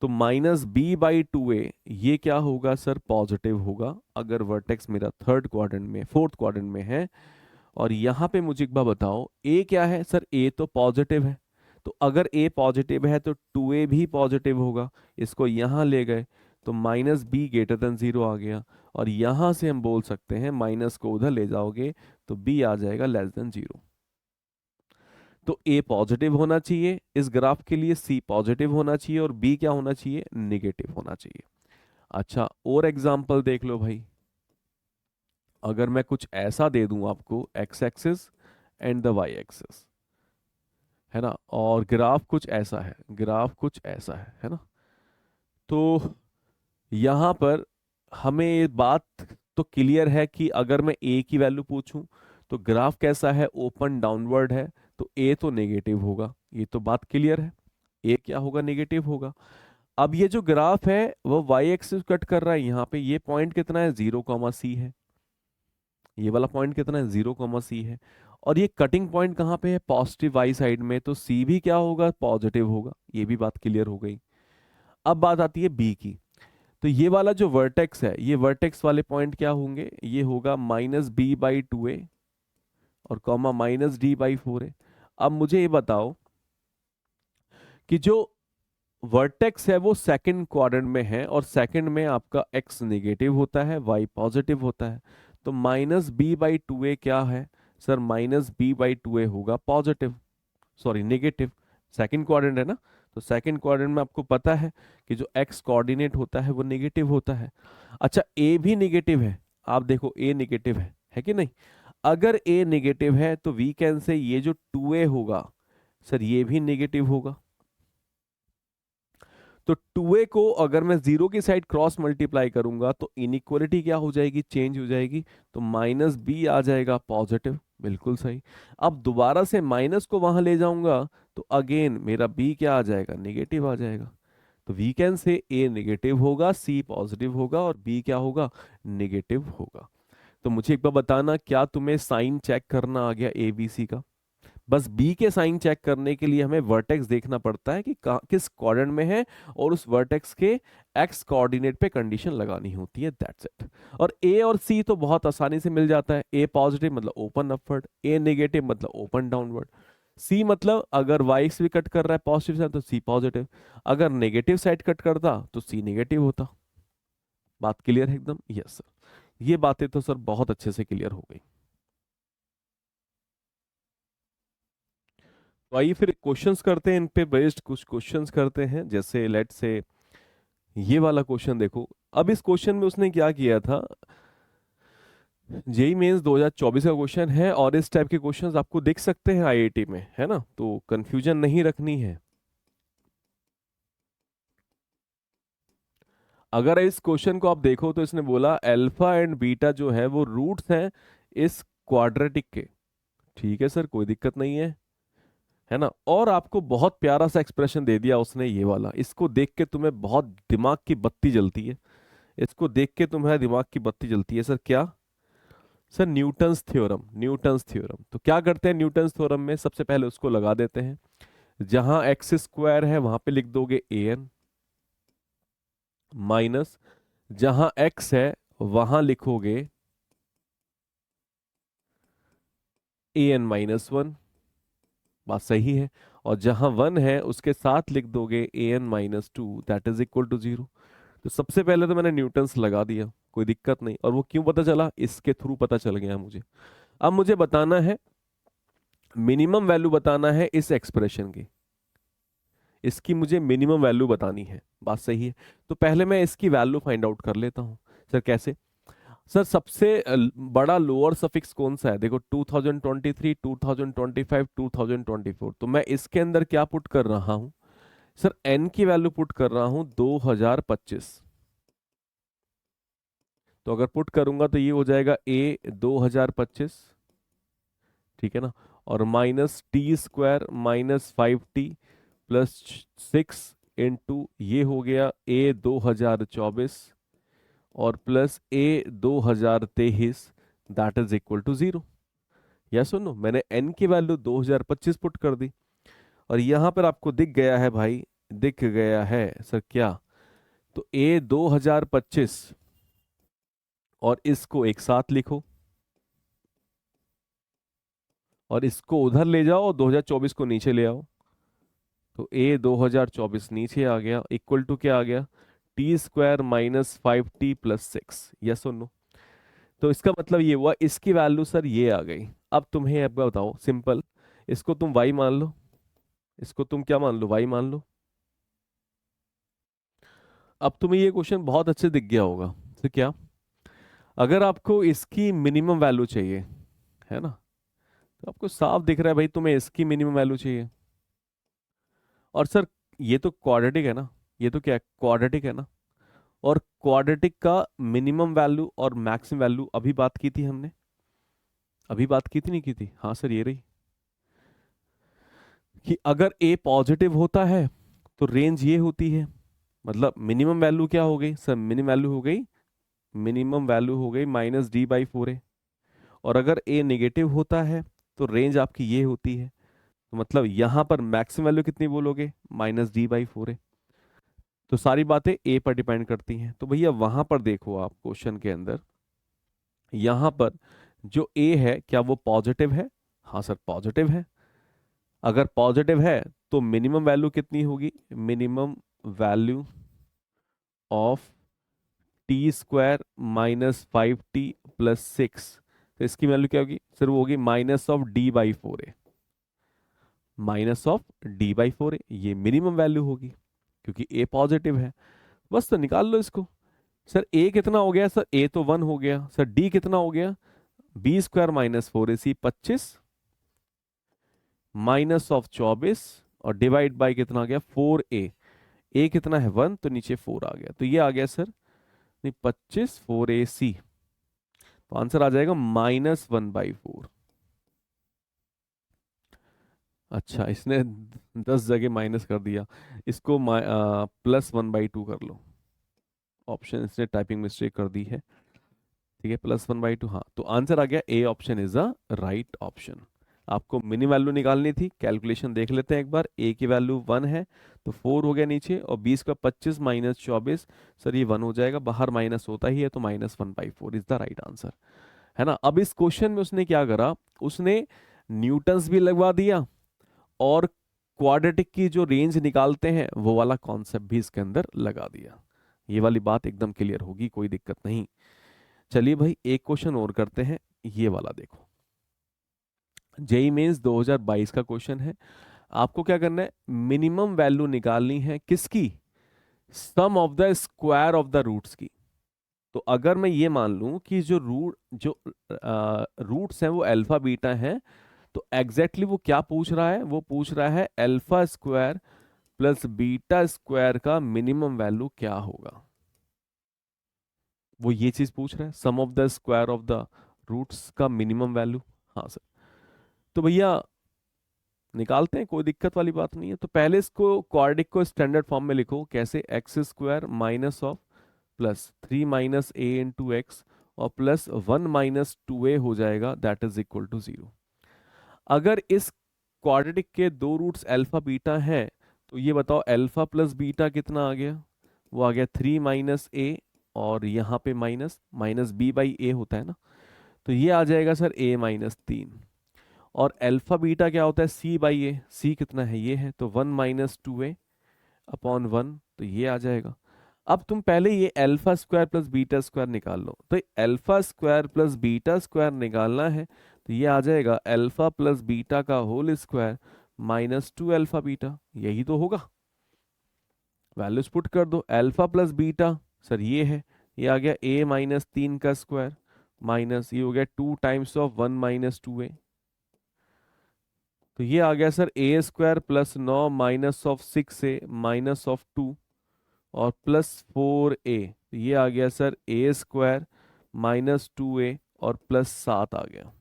Speaker 1: तो -b/2a ये क्या होगा सर? पॉजिटिव होगा, अगर वर्टेक्स मेरा फोर्थ क्वाड्रेंट में है। और यहां पे मुझे एक बार बताओ, ए क्या है? सर ए तो पॉजिटिव है, तो अगर ए पॉजिटिव है तो 2a भी पॉजिटिव होगा। इसको यहां ले गए तो -b>0 आ गया, और यहां से हम बोल सकते हैं माइनस को उधर ले जाओगे तो b आ जाएगा <0। तो a पॉजिटिव होना चाहिए इस ग्राफ के लिए, c पॉजिटिव होना चाहिए, और b क्या होना चाहिए? निगेटिव होना चाहिए। अच्छा, और एग्जाम्पल देख लो भाई। अगर मैं कुछ ऐसा दे दूं आपको, x axis and the y axis, है ना, और ग्राफ कुछ ऐसा है, ग्राफ कुछ ऐसा है ना? तो यहां पर हमें ये बात तो क्लियर है कि अगर मैं a की वैल्यू पूछूं तो ग्राफ कैसा है? ओपन डाउनवर्ड है, तो a तो नेगेटिव होगा, ये तो बात क्लियर है। a क्या होगा? नेगेटिव होगा। अब ये जो ग्राफ है वो y एक्सिस कट कर रहा है, यहाँ पे ये पॉइंट कितना है? 0, c है। ये वाला पॉइंट कितना है? 0, c है। और ये कटिंग पॉइंट कहाँ पे है, पॉजिटिव वाई साइड में, तो सी भी क्या होगा, पॉजिटिव होगा। ये भी बात क्लियर हो गई। अब बात आती है बी की। तो ये वाला जो वर्टेक्स है, ये वर्टेक्स वाले पॉइंट क्या होंगे, ये होगा -b/2a और कॉमा -d/4a। अब मुझे ये बताओ कि जो वर्टेक्स है वो सेकंड क्वाड्रेंट में है और सेकंड में आपका x नेगेटिव होता है, y पॉजिटिव होता है, तो -b/2a क्या है सर, -b/2a होगा positive, sorry negative. Second quadrant है ना, तो सेकंड क्वाड्रेंट में आपको पता है कि जो x कोऑर्डिनेट होता है वो नेगेटिव होता है। अच्छा a भी नेगेटिव है, आप देखो a नेगेटिव है कि नहीं। अगर a नेगेटिव है तो वी कैन से ये जो 2a होगा सर ये भी नेगेटिव होगा। तो 2a को अगर मैं जीरो की साइड क्रॉस मल्टीप्लाई करूंगा तो इनइक्वालिटी क्या हो जाएगी, चेंज हो जाएगी, तो -b आ जाएगा पॉजिटिव, बिल्कुल सही। अब दोबारा से माइनस को वहां ले जाऊंगा तो अगेन मेरा b क्या आ जाएगा, नेगेटिव आ जाएगा। तो we can say a negative होगा, c पॉजिटिव होगा और b क्या होगा, नेगेटिव होगा। तो मुझे एक बार बताना, क्या तुम्हें साइन चेक करना आ गया ए बी सी का। बस बी के साइन चेक करने के लिए हमें वर्टेक्स देखना पड़ता है कि किस क्वाड्रेंट में है और उस वर्टेक्स के एक्स कोऑर्डिनेट पे कंडीशन लगानी होती है, दैट्स इट। और ए और सी तो बहुत आसानी से मिल जाता है। ए पॉजिटिव मतलब ओपन अपवर्ड, ए नेगेटिव मतलब ओपन डाउनवर्ड, सी मतलब अगर वाई भी कट कर रहा है पॉजिटिव साइड तो सी पॉजिटिव, अगर नेगेटिव साइड कट करता तो सी नेगेटिव होता। बात क्लियर है एकदम, यस सर। ये बातें तो सर बहुत अच्छे से क्लियर हो गई। तो आइए फिर क्वेश्चंस करते हैं, इन पे बेस्ड कुछ क्वेश्चंस करते हैं। जैसे लेट से ये वाला क्वेश्चन देखो। अब इस क्वेश्चन में उसने क्या किया था, जेई मेंस 2024 का क्वेश्चन है और इस टाइप के क्वेश्चंस आपको दिख सकते हैं आईआईटी में, है ना, तो कंफ्यूजन नहीं रखनी है। अगर इस क्वेश्चन को आप देखो तो इसने बोला अल्फा एंड बीटा जो है वो रूट्स हैं इस क्वाड्रेटिक के। ठीक है सर, कोई दिक्कत नहीं है ना। और आपको बहुत प्यारा सा एक्सप्रेशन दे दिया उसने, ये वाला, इसको देख के तुम्हें बहुत दिमाग की बत्ती जलती है, इसको देख के तुम्हारे दिमाग की बत्ती जलती है सर। क्या sir, Newton's theorem. Newton's theorem तो क्या करते हैं न्यूटन्स थ्योरम में, सबसे पहले उसको लगा देते हैं। जहां एक्स स्क्वायर है वहां पे लिख दोगे an माइनस, जहां x है वहां लिखोगे an-1, बात सही है। और जहां 1 है उसके साथ लिख दोगे an-2, that is equal to 0। तो सबसे पहले तो मैंने न्यूटन्स लगा दिया, कोई दिक्कत नहीं। और वो क्यों पता चला, इसके थ्रू पता चल गया मुझे। अब मुझे बताना है, मिनिमम वैल्यू बताना है इस एक्सप्रेशन की, इसकी मुझे मिनिमम वैल्यू बतानी है, बात सही है। तो पहले मैं इसकी वैल्यू फाइंड आउट कर लेता हूं। सर कैसे, सर सबसे बड़ा लोअर सफिक्स कौन सा है, देखो 2023, 2025, 2024, तो मैं इसके अंदर क्या पुट कर रहा हूं सर, n की वैल्यू पुट कर रहा हूं 2025। तो अगर पुट करूंगा तो ये हो जाएगा a 2025, ठीक है ना, और -t² - 5t +6 ये हो गया a 2024 और plus a 2023, that is equal to 0। या सुनो, मैंने n की वैल्यू 2025 पुट कर दी और यहां पर आपको दिख गया है भाई, दिख गया है सर क्या, तो a 2025 और इसको एक साथ लिखो और इसको उधर ले जाओ और 2024 को नीचे ले आओ। तो a 2024 नीचे आ गया, इक्वल टू क्या आ गया, t² - 5t + 6। यस और नो। तो इसका मतलब ये हुआ, इसकी वैल्यू सर ये आ गई। अब तुम्हें अब बताओ सिंपल, इसको तुम y मान लो, इसको तुम क्या मान लो, y मान लो। अब तुम्हें ये क्वेश्चन बहुत अच्छे दिख गया होगा। तो क्या, अगर आपको इसकी मिनिमम वैल्यू चाहिए, है ना, तो आपको साफ दिख रहा है भाई तुम्हें इसकी मिनिमम वैल्यू चाहिए। और सर ये तो क्वाड्रेटिक है ना, ये तो क्या है, क्वाड्रेटिक है ना, और क्वाड्रेटिक का मिनिमम वैल्यू और मैक्सिमम वैल्यू अभी बात की थी हमने, अभी बात की थी नहीं की थी, हाँ सर ये रही, कि अगर a पॉजिटिव होता है तो रेंज ये होती है, मतलब मिनिमम वैल्यू क्या हो गई सर, मिनिमम वैल्यू हो गई, मिनिमम वैल्यू हो गई -d/4a। और अगर a नेगेटिव होता है तो रेंज आपकी ये होती है। तो मतलब यहां पर मैक्सिमम वैल्यू कितनी बोलोगे, -d/4 है। तो सारी बातें ए पर डिपेंड करती हैं। तो भैया वहां पर देखो आप क्वेश्चन के अंदर, यहां पर जो ए है क्या वो पॉजिटिव है? हाँ सर पॉजिटिव है। अगर पॉजिटिव है तो मिनिमम वैल्यू कितनी होगी, minimum value of t² -5t+6। तो इसकी वैल्यू क्या होगी सर, वो होगी -d/4 -d/4 ये मिनिमम वैल्यू होगी क्योंकि ए पॉजिटिव है। बस तो निकाल लो इसको। सर ए कितना हो गया, सर ए तो 1 हो गया, सर डी कितना हो गया, b² -4ac 25 -24 और डिवाइड बाय कितना आ गया 4a। ए कितना है 1 तो नीचे 4 आ गया, तो ये आ गया सर नहीं 25 4ac। तो आंसर आ जाएगा -1/4। अच्छा इसने 10 जगह माइनस कर दिया, इसको +1/2 कर लो। ऑप्शन इसने टाइपिंग मिस्टेक कर दी है, ठीक है +1/2। हाँ तो आंसर आ गया A option is a right option. आपको मिनी वैल्यू निकालनी थी, कैलकुलेशन देख लेते हैं एक बार। ए की वैल्यू 1 है तो 4 हो गया नीचे, और 20 का 25 -24 सर ये 1 हो जाएगा, बाहर माइनस होता ही है, तो -1/4 इज द राइट आंसर, है ना। अब इस क्वेश्चन में उसने क्या करा, उसने न्यूटन्स भी लगवा दिया और क्वाड्रेटिक की जो रेंज निकालते हैं वो वाला कॉन्सेप्ट भी इसके अंदर लगा दिया। ये वाली बात एकदम क्लियर होगी, कोई दिक्कत नहीं। चलिए भाई एक क्वेश्चन और करते हैं, ये वाला देखो। जेई मेंस 2022 का क्वेश्चन है। आपको क्या करना है, मिनिमम वैल्यू निकालनी है किसकी, sum of the square of the roots की। तो अगर मैं ये मान लूं कि जो रूट्स हैं वो अल्फा बीटा हैं, तो एग्जैक्टली वो क्या पूछ रहा है, वो पूछ रहा है alpha square plus beta square का मिनिमम वैल्यू क्या होगा। वो ये चीज पूछ रहा है, sum of the square of the roots का मिनिमम वैल्यू। हाँ सर, तो भैया निकालते हैं, कोई दिक्कत वाली बात नहीं है। तो पहले इसको क्वाड्रिक को स्टैंडर्ड फॉर्म में लिखो, कैसे, x² minus of +3 - a into x और +1 - 2a हो जाएगा, दैट इज इक्वल टू 0। अगर इस क्वाड्रेटिक के दो रूट्स अल्फा बीटा हैं, तो ये बताओ अल्फा प्लस बीटा कितना आ गया, वो आ गया 3 - a, और यहाँ पे -b/a होता है ना, तो ये आ जाएगा सर a-3। और अल्फा बीटा क्या होता है, c/a, c कितना है ये है, तो 1 - 2a/1, तो ये आ जाएगा। अब तुम पहले ये alpha square plus beta square निकाल लो। तो alpha square plus beta square निकालना है, तो ये आ जाएगा अल्फा प्लस बीटा का होल स्क्वायर -2 अल्फा बीटा, यही तो होगा। वैल्यूज पुट कर दो, अल्फा प्लस बीटा सर ये है, ये आ गया a-3 का स्क्वायर माइनस ये हो गया 2 टाइम्स ऑफ 1 - 2a, तो ये आ गया सर a² +9 -6a -2 और +4a, तो ये आ गया सर a² -2a और +7 आ गया।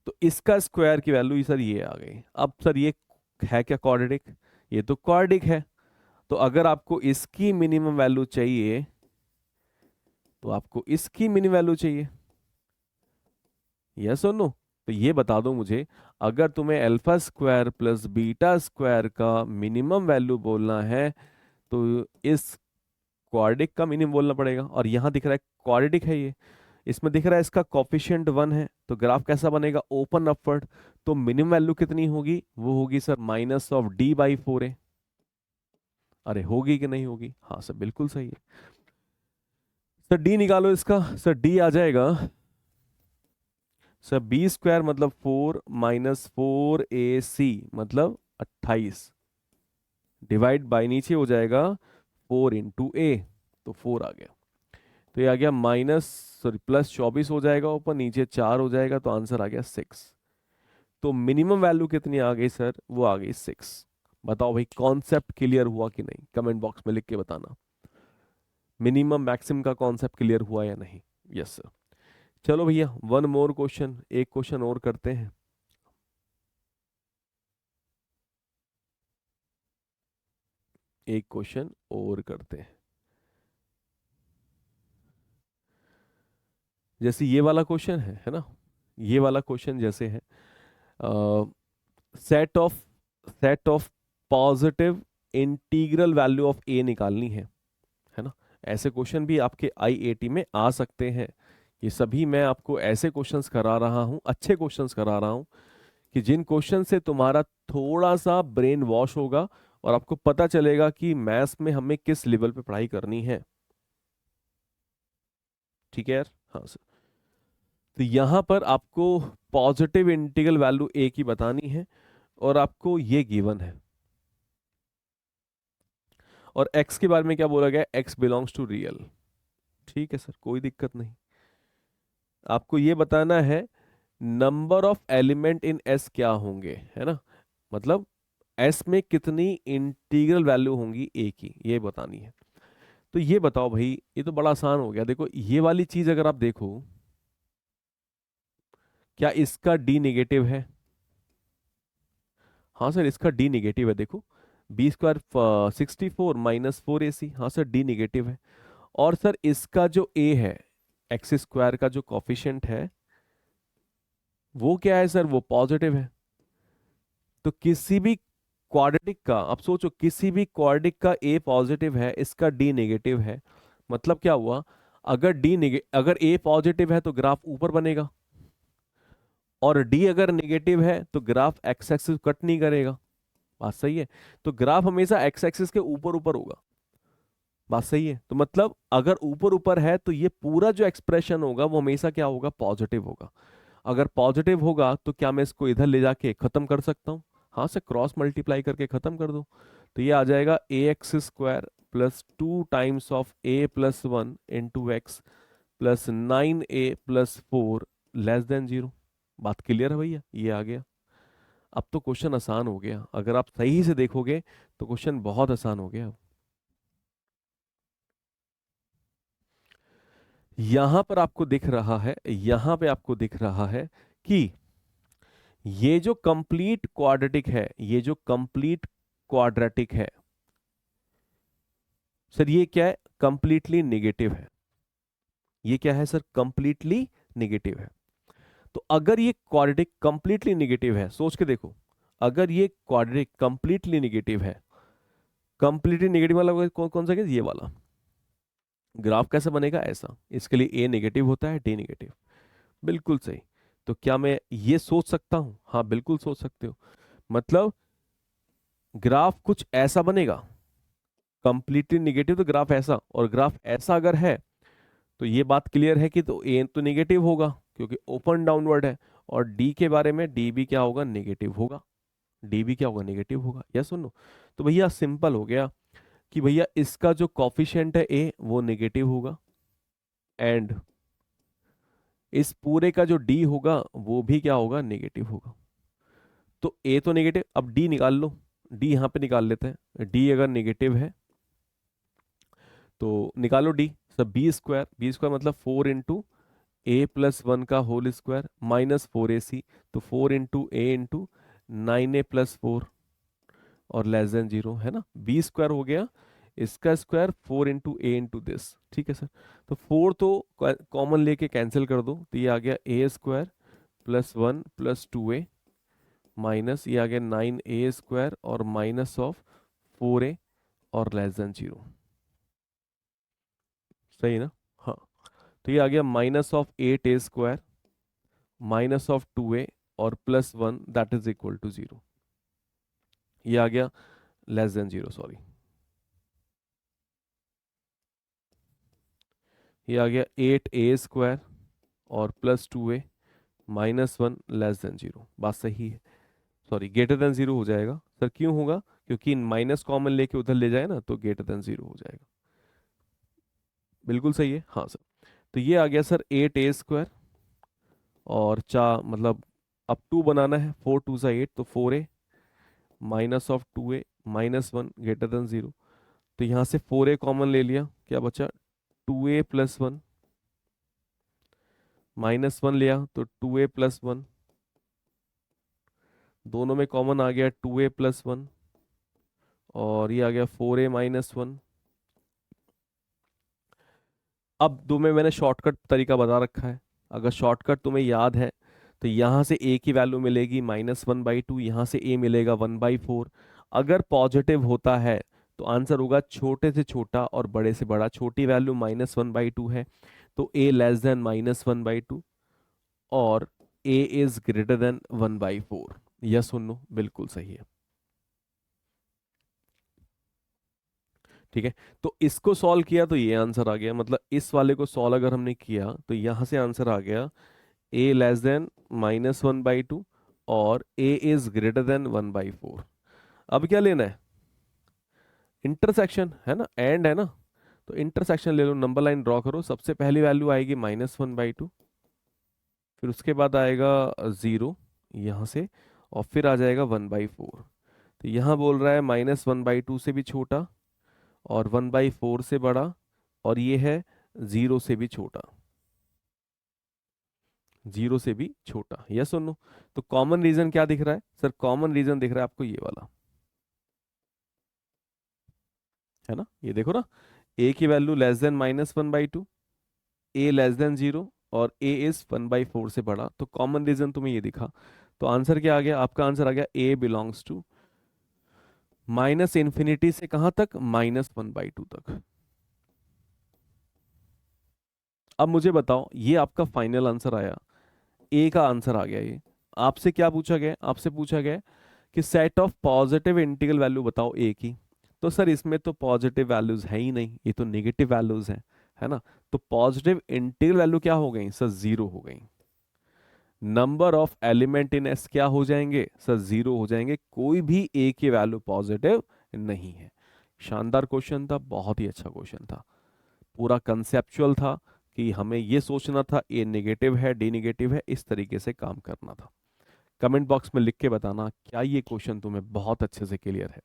Speaker 1: तो इसका स्क्वायर की वैल्यू सर ये आ गई। अब सर ये है क्या क्वाड्रेटिक, ये तो क्वाड्रेटिक है। तो अगर आपको इसकी मिनिमम वैल्यू चाहिए तो आपको इसकी मिनिमम वैल्यू चाहिए, यस और नो। तो ये बता दो मुझे, अगर तुम्हें alpha square plus beta square का मिनिमम वैल्यू बोलना है तो इस क्वाड्रेटिक का मिनिमम बोलना पड़ेगा। और यहां दिख रहा है क्वाड्रेटिक है ये, इसमें दिख रहा है इसका कोफिशिएंट 1 है, तो ग्राफ कैसा बनेगा, ओपन अपवर्ड। तो मिनिमम वैल्यू कितनी होगी, वो होगी सर -d/4a। अरे होगी कि नहीं होगी, हाँ सर बिल्कुल सही है। सर डी निकालो इसका, सर डी आ जाएगा सर b² मतलब 4 -4ac मतलब 28 डिवाइड बाय नीचे हो जाएगा 4 इंटू a, तो 4 आ गया। तो ये आ गया +24 हो जाएगा, ऊपर नीचे 4 हो जाएगा, तो आंसर आ गया 6। तो मिनिमम वैल्यू कितनी आ गई सर, वो आ गई 6। बताओ भाई कॉन्सेप्ट क्लियर हुआ कि नहीं, कमेंट बॉक्स में लिख के बताना, मिनिमम मैक्सिमम का कॉन्सेप्ट क्लियर हुआ या नहीं। Yes sir. चलो भैया वन मोर क्वेश्चन, एक क्वेश्चन और करते हैं। एक क्वेश्चन और करते हैं, जैसे ये वाला क्वेश्चन है ना, ये वाला क्वेश्चन जैसे है, set of positive integral value of a निकालनी है ना। ऐसे क्वेश्चन भी आपके आईएटी में आ सकते हैं। ये सभी मैं आपको ऐसे क्वेश्चंस करा रहा हूँ, अच्छे क्वेश्चंस करा रहा हूँ कि जिन क्वेश्चन से तुम्हारा थोड़ा सा ब्रेन वॉश होगा और आपको पता चलेगा कि मैथ्स में हमें किस लेवल पे पढ़ाई करनी है। ठीक है यार, हाँ सर। तो यहाँ पर आपको पॉजिटिव इंटीग्रल वैल्यू ए की बतानी है और आपको ये गिवन है। और x के बारे में क्या बोला गया, x बिलोंग्स टू रियल। ठीक है सर, कोई दिक्कत नहीं। आपको ये बताना है number of element in s क्या होंगे, है ना। मतलब s में कितनी इंटीग्रल वैल्यू होंगी a की, ये बतानी है। तो ये बताओ भाई, ये तो बड़ा आसान हो गया। देखो ये वाली चीज अगर आप देखो, क्या इसका d नेगेटिव है? हाँ सर, इसका d नेगेटिव है। देखो बी स्क्वायर 64 माइनस 4ac, हाँ सर d नेगेटिव है। और सर इसका जो a है, एक्स स्क्वायर का जो कॉफिशिएंट है वो क्या है सर, वो पॉजिटिव है। तो किसी भी क्वाड्रेटिक का, आप सोचो किसी भी क्वाड्रेटिक का a पॉजिटिव है, इसका d नेगेटिव है, मतलब क्या हुआ, अगर a पॉजिटिव है तो ग्राफ ऊपर बनेगा, और d अगर नेगेटिव है तो ग्राफ एक्स एक्सिस कट नहीं करेगा। बात सही है। तो ग्राफ हमेशा एक्स एक्सिस के ऊपर ऊपर होगा। बात सही है। तो मतलब अगर ऊपर ऊपर है तो ये पूरा जो एक्सप्रेशन होगा वो हमेशा क्या होगा, पॉजिटिव होगा। अगर पॉजिटिव होगा तो क्या मैं इसको इधर ले जाके खत्म कर सकता हूँ? हाँ से क्रॉस मल्टीप्लाई करके खत्म कर दो। तो ये आ जाएगा a x square plus 2 times of a plus 1 into x plus 9a+4 less than 0। बात क्लियर है भैया, ये आ गया। अब तो क्वेश्चन आसान हो गया, अगर आप सही से देखोगे तो क्वेश्चन बहुत आसान हो गया। यहां पर आपको दिख रहा है, यहां पे आपको दिख रहा है कि ये जो कंप्लीट क्वाड्रेटिक है, ये जो कंप्लीट क्वाड्रेटिक है सर, ये क्या है, कंप्लीटली नेगेटिव है। ये क्या है सर, कंप्लीटली नेगेटिव है। तो अगर ये क्वाड्रेटिक कंप्लीटली नेगेटिव है, सोच के देखो, अगर ये क्वाड्रेटिक कंप्लीटली नेगेटिव है, कंप्लीटली नेगेटिव वाला कौन कौन सा केस, ये वाला ग्राफ कैसे बनेगा, ऐसा। इसके लिए ए नेगेटिव होता है, डी नेगेटिव। बिल्कुल सही। तो क्या मैं ये सोच सकता हूं? हाँ बिल्कुल सोच सकते हो। मतलब ग्राफ कुछ ऐसा बनेगा, कंप्लीटली नेगेटिव तो ग्राफ ऐसा, और ग्राफ ऐसा अगर है तो ये बात क्लियर है कि तो ए तो नेगेटिव होगा क्योंकि ओपन डाउनवर्ड है। और डी के बारे में, डी भी क्या होगा, नेगेटिव होगा। डी भी क्या होगा, नेगेटिव होगा। या सुनो, तो भैया सिंपल हो गया कि भैया इसका जो कॉफिशिएंट है ए वो नेगेटिव होगा, एंड इस पूरे का जो डी होगा वो भी क्या होगा, नेगेटिव होगा। तो ए तो नेगेटिव, अब डी निकाल लो। डी यहां पे निकाल लेते हैं। डी अगर नेगेटिव है तो निकालो डी। सब बी स्क्वायर मतलब 4 इंटू a+1 का होल स्क्वायर माइनस 4ac, तो 4 इंटू a इंटू 9a+4 और लेस देन 0, है ना। बी स्क्वायर हो गया, इसका square 4 into a into this. ठीक है सर। तो 4 तो कॉमन लेके कैंसिल कर दो, तो ये आ गया a² + 1 + 2a माइनस ये आ गया 9a² और माइनस ऑफ 4a और लेस देन 0। सही ना, हाँ। तो ये आ गया -8a² माइनस ऑफ 2a और +1 दैट इज इक्वल टू 0। ये आ गया लेस देन 0, सॉरी। ये आ गया 8a² और +2a -1 लेस देन 0। बात सही है, सॉरी ग्रेटर देन 0 हो जाएगा सर। क्यों होगा, क्योंकि माइनस कॉमन लेके उधर ले जाए ना, तो ग्रेटर देन 0 हो जाएगा। बिल्कुल सही है, हाँ सर। तो ये आ गया सर 8a² और मतलब अब 2 बनाना है, 4 2 8, तो 4a minus of 2a -1 greater than 0। तो यहाँ से 4a कॉमन ले लिया, क्या बचा, 2a+1 -1 लिया तो 2a+1, दोनों में कॉमन आ गया 2a+1 और ये आ गया 4a-1। अब दो में मैंने शॉर्टकट तरीका बता रखा है, अगर शॉर्टकट तुम्हें याद है तो यहाँ से a की वैल्यू मिलेगी -1/2, यहाँ से a मिलेगा 1/4। अगर पॉजिटिव होता है तो आंसर होगा छोटे से छोटा और बड़े से बड़ा। छोटी वैल्यू -1/2 है, तो a लेस देन -1/2 और a is greater than 1/4। Yes और नो? बिल्कुल सही है। ठीक है, तो इसको सॉल्व किया तो ये आंसर आ गया, मतलब इस वाले को सॉल्व अगर हमने किया तो यहां से आंसर आ गया a लेस देन -1/2 और a इज ग्रेटर देन 1/4। अब क्या लेना है? इंटरसेक्शन है ना, एंड है ना, तो इंटरसेक्शन ले लो। नंबर लाइन ड्रॉ करो। सबसे पहली वैल्यू आएगी -1/2, फिर उसके बाद आएगा 0 यहाँ से, और फिर आ जाएगा 1/4। तो यहाँ बोल रहा है -1/2 से भी छोटा और 1/4 से बड़ा, और ये है 0 से भी छोटा। 0 से भी छोटा, यस और नो? तो कॉमन रीजन क्या दिख रहा है सर? कॉमन रीजन दिख रहा है आपको ये वाला, है ना? ये देखो ना, a की value less than -1/2, a less than 0 और a इज 1/4 से बड़ा, तो कॉमन रीजन तुम्हें ये दिखा। तो आंसर क्या आ गया? आपका आंसर आ गया a बिलोंग्स टू -∞ से कहां तक? -1/2 तक। अब मुझे बताओ, ये आपका फाइनल आंसर आया, ए का आंसर आ गया ये। आपसे क्या पूछा गया? आपसे पूछा गया कि set of positive integral value बताओ ए की। तो सर इसमें तो पॉजिटिव वैल्यूज है ही नहीं, ये तो नेगेटिव वैल्यूज हैं, है ना? तो पॉजिटिव इंटीग्रल वैल्यू क्या हो गई सर? 0 हो गई। Number of element in S क्या हो जाएंगे सर? 0 हो जाएंगे। कोई भी ए की वैल्यू पॉजिटिव नहीं है। शानदार क्वेश्चन था, बहुत ही अच्छा क्वेश्चन था। पूरा कंसेप्चुअल था कि हमें ये सोचना था ए नेगेटिव है, डी नेगेटिव है, इस तरीके से काम करना था। कमेंट बॉक्स में लिख के बताना क्या ये क्वेश्चन तुम्हें बहुत अच्छे से क्लियर है।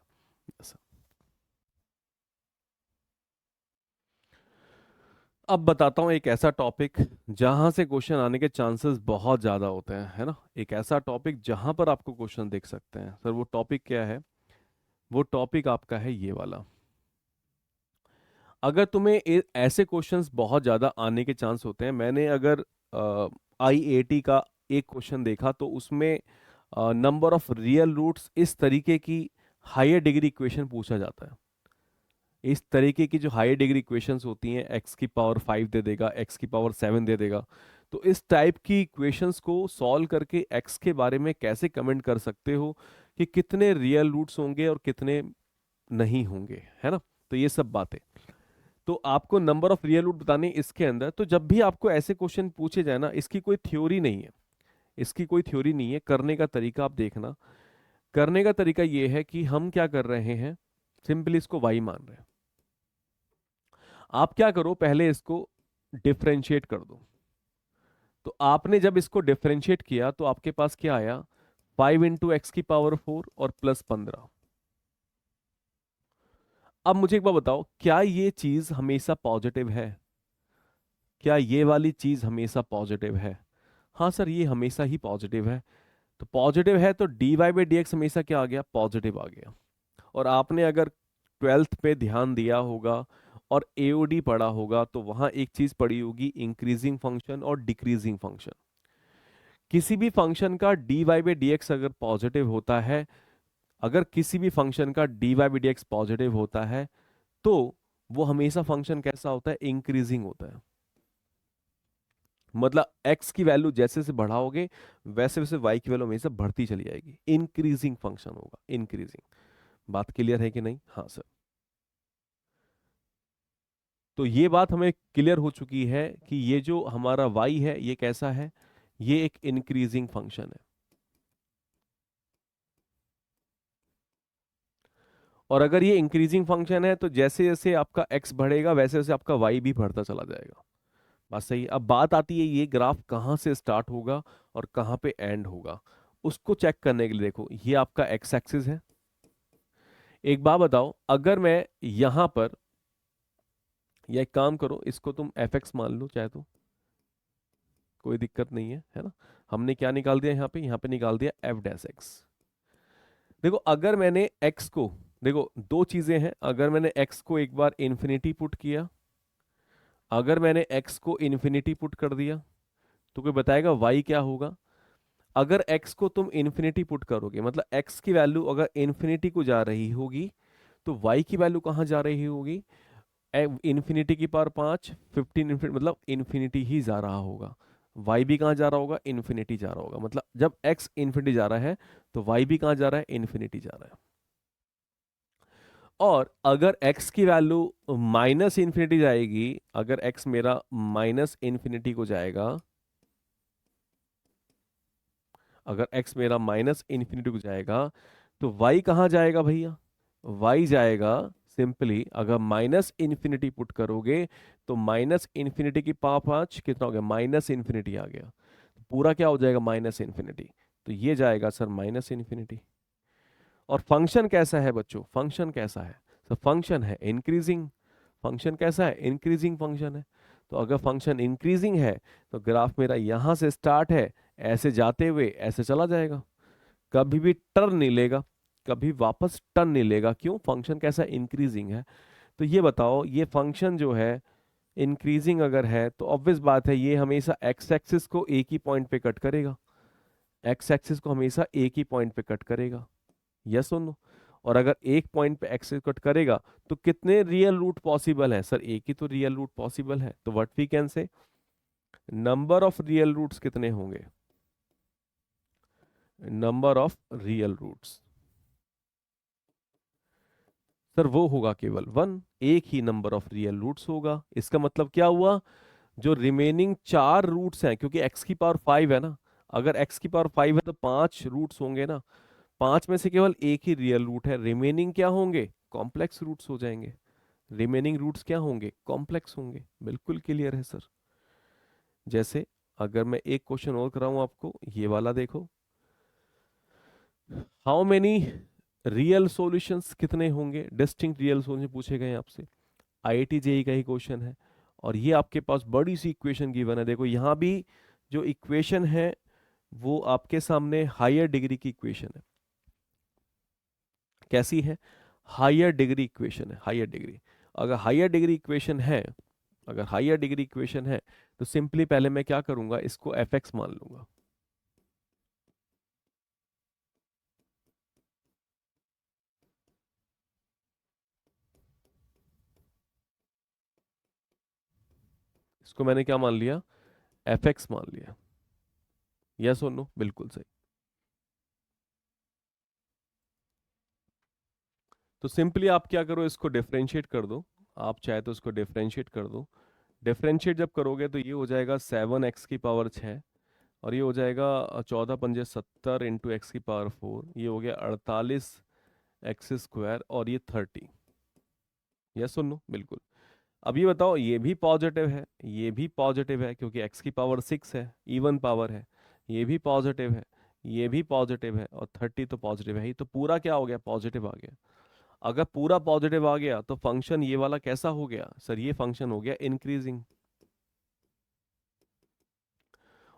Speaker 1: Yes. अब बताता हूँ एक ऐसा टॉपिक जहां से क्वेश्चन आने के चांसेस बहुत ज्यादा होते हैं, है ना? एक ऐसा टॉपिक जहां पर आपको क्वेश्चन देख सकते हैं। सर वो टॉपिक क्या है? वो टॉपिक आपका है ये वाला। अगर तुम्हें ऐसे क्वेश्चंस बहुत ज़्यादा आने के चांस होते हैं, मैंने अगर आईएटी का एक क्वेश्चन देखा तो उसमें नंबर ऑफ रियल रूट्स इस तरीके की हायर डिग्री इक्वेशन पूछा जाता है। इस तरीके की जो हायर डिग्री इक्वेशंस होती हैं, एक्स की पावर 5 दे देगा, एक्स की पावर 7 दे देगा। तो इस टाइप की इक्वेशंस को सॉल्व करके एक्स के बारे में कैसे कमेंट कर सकते हो कि कितने रियल रूट्स होंगे और कितने नहीं होंगे, है ना? तो ये सब बातें, तो आपको नंबर ऑफ रियल रूट बताने इसके अंदर। तो जब भी आपको ऐसे क्वेश्चन पूछे जाए ना, इसकी कोई थ्योरी नहीं है, इसकी कोई थ्योरी नहीं है। करने का तरीका आप देखना। करने का तरीका ये है कि हम क्या कर रहे हैं, सिंपली इसको वाई मान रहे हैं। आप क्या करो, पहले इसको डिफरेंशिएट कर दो। तो आपने जब इसको डिफरेंशिएट किया तो आपके पास क्या आया? 5 × x⁴ और +15। अब मुझे एक बात बताओ, क्या ये चीज हमेशा पॉजिटिव है? क्या ये वाली चीज हमेशा पॉजिटिव है? हाँ सर, ये हमेशा ही पॉजिटिव है। तो पॉजिटिव है तो dy/dx हमेशा क्या आ गया? पॉजिटिव आ गया। और आपने अगर 12th पे ध्यान दिया होगा और एओडी पढ़ा होगा तो वहां एक चीज पढ़ी होगी, इंक्रीजिंग फंक्शन और डिक्रीजिंग फंक्शन। किसी भी फंक्शन का dy/dx अगर पॉजिटिव होता है, अगर किसी भी फंक्शन का dy/dx पॉजिटिव होता है तो वो हमेशा फंक्शन कैसा होता है? इंक्रीजिंग होता है। मतलब x की वैल्यू जैसे से बढ़ाओगे वैसे वैसे y की वैल्यू हमेशा बढ़ती चली जाएगी। इंक्रीजिंग फंक्शन होगा, इंक्रीजिंग। बात क्लियर है कि नहीं? हाँ सर। तो ये बात हमें क्लियर हो चुकी है कि ये जो हमारा y है ये कैसा है? ये एक इंक्रीजिंग फंक्शन है। और अगर ये इंक्रीजिंग फंक्शन है तो जैसे जैसे आपका x बढ़ेगा वैसे वैसे आपका y भी बढ़ता चला जाएगा। बात सही है। अब बात आती है ये ग्राफ कहाँ से स्टार्ट होगा और कहाँ पे एंड होगा, उसको चेक करने के लिए देखो, ये आपका x एक्सिस है। एक बात बताओ, अगर मैं यहां पर, या एक काम करो, इसको तुम fx मान लो चाहे तो, कोई दिक्कत नहीं है ना? हमने क्या निकाल दिया यहाँ पे निकाल दिया f'(x). देखो अगर मैंने x को, देखो दो चीजें हैं, अगर मैंने x को एक बार इन्फिनिटी पुट किया, अगर मैंने x को इन्फिनिटी पुट कर दिया तो कोई बताएगा y क्या होगा? अगर x को तुम इन्फिनिटी पुट करोगे, मतलब x की वैल्यू अगर इन्फिनिटी को जा रही होगी, तो y की वैल्यू कहाँ जा रही होगी? इन्फिनिटी की पावर 5, 15 इन्फिनिटी, मतलब इन्फिनिटी ही जा रहा होगा। y भी कहाँ जा रहा होगा? इन्फिनिटी जा रहा होगा। मतलब जब x इन्फिनिटी जा रहा है तो y भी कहाँ जा रहा है? इन्फिनिटी जा रहा है। और अगर x की वैल्यू माइनस इन्फिनिटी जाएगी, अगर x मेरा माइनस इन्फिनिटी को जाएगा, अगर x मेरा माइनस इन्फिनिटी को जाएगा, तो y कहाँ जाएगा भैया? y जाएगा सिंपली, अगर माइनस इन्फिनिटी पुट करोगे तो माइनस इन्फिनिटी की पावर 5 कितना हो गया? माइनस इन्फिनिटी आ गया। तो पूरा क्या हो जाएगा? Minus infinity. तो ये जाएगा सर माइनस इन्फिनिटी। और फंक्शन कैसा है बच्चों? फंक्शन कैसा है? तो फंक्शन है इंक्रीजिंग। फंक्शन कैसा है? इंक्रीजिंग फंक्शन है। तो अगर फंक्शन इंक्रीजिंग है तो ग्राफ मेरा यहां से स्टार्ट है, ऐसे जाते हुए ऐसे चला जाएगा, कभी भी टर्न नहीं लेगा, कभी वापस टर्न नहीं लेगा। क्यों? फंक्शन कैसा? इंक्रीजिंग है। तो ये बताओ, ये फंक्शन जो है इंक्रीजिंग अगर है तो ऑब्वियस बात है ये हमेशा एक्स एक्सिस को एक ही पॉइंट पे कट करेगा। एक्स एक्सिस को हमेशा एक ही पॉइंट पे कट करेगा। यस और नो? और अगर एक पॉइंट पे एक्सिस कट करेगा तो कितने रियल रूट पॉसिबल है? सर एक ही तो रियल रूट पॉसिबल है। तो what we can say, number of real roots कितने होंगे? Number of real roots sir वो होगा केवल वन, एक ही नंबर ऑफ रियल रूट्स होगा। इसका मतलब क्या हुआ? जो रिमेनिंग चार रूट्स हैं, क्योंकि x की पावर 5 है ना, अगर x की पावर 5 है तो पांच रूट्स होंगे ना, पांच में से केवल एक ही रियल रूट है, रिमेनिंग क्या होंगे? कॉम्प्लेक्स रूट्स हो जाएंगे। रिमेनिंग रूट्स क्या होंगे? कॉम्प्लेक्स होंगे। बिल्कुल क्लियर है सर। जैसे अगर मैं एक क्वेश्चन और कराऊं आपको, ये वाला देखो, हाउ मेनी रियल सॉल्यूशंस कितने होंगे? डिस्टिंक्ट रियल सॉल्यूशन पूछे गए हैं आपसे, आईआईटी जेई का ही क्वेश्चन है। और ये आपके पास बड़ी सी इक्वेशन गिवन है, देखो यहां भी जो इक्वेशन है वो आपके सामने हायर डिग्री की इक्वेशन है। कैसी है? हायर डिग्री इक्वेशन है, हायर डिग्री। अगर हायर डिग्री इक्वेशन है, अगर हायर डिग्री इक्वेशन है तो सिंपली पहले मैं क्या करूंगा, इसको एफ एक्स मान लूंगा। इसको मैंने क्या मान लिया? एफ एक्स मान लिया। यस और नो? बिल्कुल सही। तो सिंपली आप क्या करो, इसको डिफरेंशिएट कर दो। आप चाहे तो इसको डिफरेंशिएट कर दो। डिफरेंशिएट जब करोगे तो ये हो जाएगा 7x की पावर 6, और ये हो जाएगा 14×5 = 70 इंटू एक्स की पावर 4, ये हो गया 48x², और ये 30। यस सुन लो? बिल्कुल। अब ये बताओ, ये भी पॉजिटिव है, ये भी पॉजिटिव है, क्योंकि x की पावर 6 है, इवन पावर है। ये भी पॉजिटिव है, ये भी पॉजिटिव है, और 30 तो पॉजिटिव है ही। तो पूरा क्या हो गया? पॉजिटिव आ गया। अगर पूरा पॉजिटिव आ गया तो फंक्शन ये वाला कैसा हो गया? सर ये फंक्शन हो गया इंक्रीजिंग।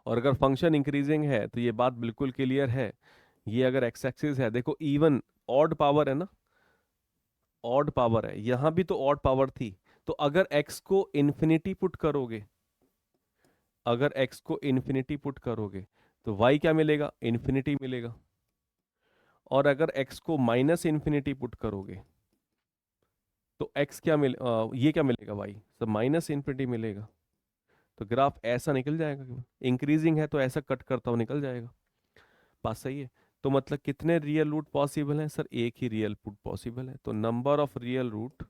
Speaker 1: और अगर फंक्शन इंक्रीजिंग है तो ये बात बिल्कुल क्लियर है, ये अगर एक्स एक्सिस है, देखो इवन ऑड पावर है ना, ऑड पावर है, यहां भी तो ऑड पावर थी। तो अगर x को इन्फिनिटी पुट करोगे, अगर x को इन्फिनिटी पुट करोगे तो y क्या मिलेगा? इन्फिनिटी मिलेगा। और अगर x को माइनस इन्फिनिटी पुट करोगे तो x क्या ये क्या मिलेगा? y सब माइनस इन्फिनिटी मिलेगा। तो ग्राफ ऐसा निकल जाएगा, इंक्रीजिंग है तो ऐसा कट करता हुआ निकल जाएगा। बात सही है? तो मतलब कितने रियल रूट पॉसिबल हैं? सर एक ही रियल रूट पॉसिबल है। तो number of real root,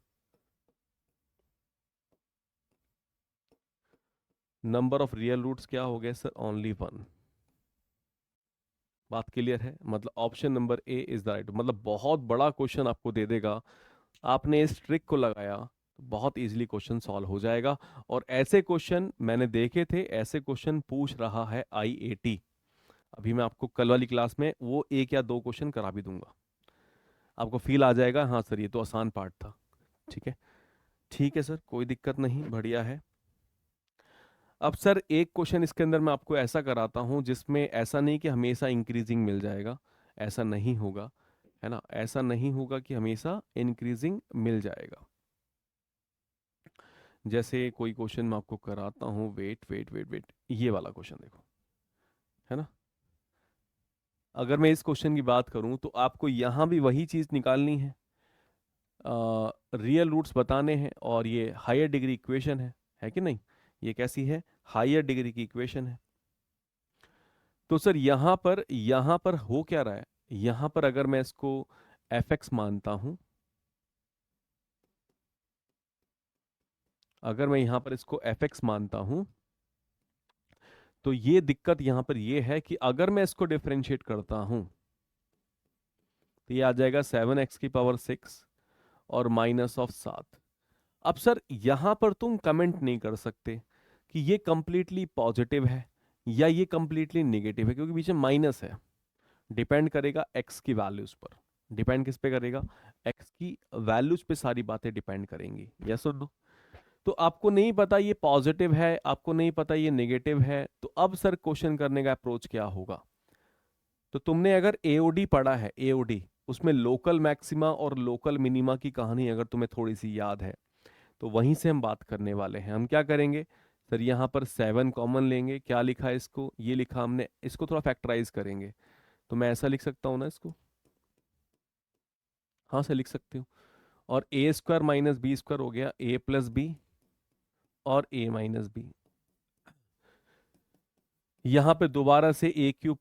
Speaker 1: number of real roots क्या हो गए सर? Only one. बात क्लियर है? मतलब option number A is the right. मतलब बहुत बड़ा क्वेश्चन आपको दे देगा, आपने इस ट्रिक को लगाया तो बहुत इजीली क्वेश्चन सॉल्व हो जाएगा। और ऐसे क्वेश्चन मैंने देखे थे, ऐसे क्वेश्चन पूछ रहा है आईआईटी। अभी मैं आपको कल वाली क्लास में वो एक या दो क्वेश्चन करा भी दूंगा, आपको फील आ जाएगा हाँ सर ये तो आसान पार्ट था। ठीक है? ठीक है सर, कोई दिक्कत नहीं, बढ़िया है। अब सर एक क्वेश्चन इसके अंदर मैं आपको ऐसा कराता हूं जिसमें ऐसा नहीं कि हमेशा इंक्रीजिंग मिल जाएगा, ऐसा नहीं होगा, है ना? ऐसा नहीं होगा कि हमेशा इंक्रीजिंग मिल जाएगा। जैसे कोई क्वेश्चन मैं आपको कराता हूं, वेट वेट वेट वेट, ये वाला क्वेश्चन देखो, है ना? अगर मैं इस क्वेश्चन की बात करूं तो आपको यहां भी वही चीज निकालनी है, रियल रूट्स बताने हैं, और ये हायर डिग्री इक्वेशन है कि नहीं? ये कैसी है? हायर डिग्री की इक्वेशन है। तो सर यहां पर हो क्या रहा है? यहां पर अगर मैं इसको एफ एक्स मानता हूं, अगर मैं यहां पर इसको एफ एक्स मानता हूं, तो ये दिक्कत यहां पर ये है कि अगर मैं इसको डिफरेंशिएट करता हूं तो ये आ जाएगा 7x⁶ और -7। अब सर यहां पर तुम कमेंट नहीं कर सकते कि ये कंप्लीटली पॉजिटिव है या ये कंप्लीटली नेगेटिव है, क्योंकि बीच में माइनस है। डिपेंड करेगा एक्स की वैल्यूज पर। डिपेंड किस पे करेगा? एक्स की वैल्यूज पे सारी बातें डिपेंड करेंगी। यस और नो? तो आपको नहीं पता ये पॉजिटिव है, आपको नहीं पता ये नेगेटिव है, तो अब सर क्वेश्चन करने का अप्रोच क्या होगा? तो तुमने अगर एओडी पढ़ा है, एओडी, उसमें लोकल मैक्सिमा और लोकल मिनिमा की कहानी अगर तुम्हें थोड़ी सी याद है, तो वहीं से हम बात करने वाले हैं। हम क्या करेंगे सर, यहाँ पर 7 कॉमन लेंगे। क्या लिखा है इसको? ये लिखा हमने, इसको थोड़ा फैक्टराइज करेंगे। तो मैं ऐसा लिख सकता हूँ ना इसको? हाँ सर लिख सकते हो। और a² - b² हो गया a+b और a-b। यहाँ पे दोबारा से a³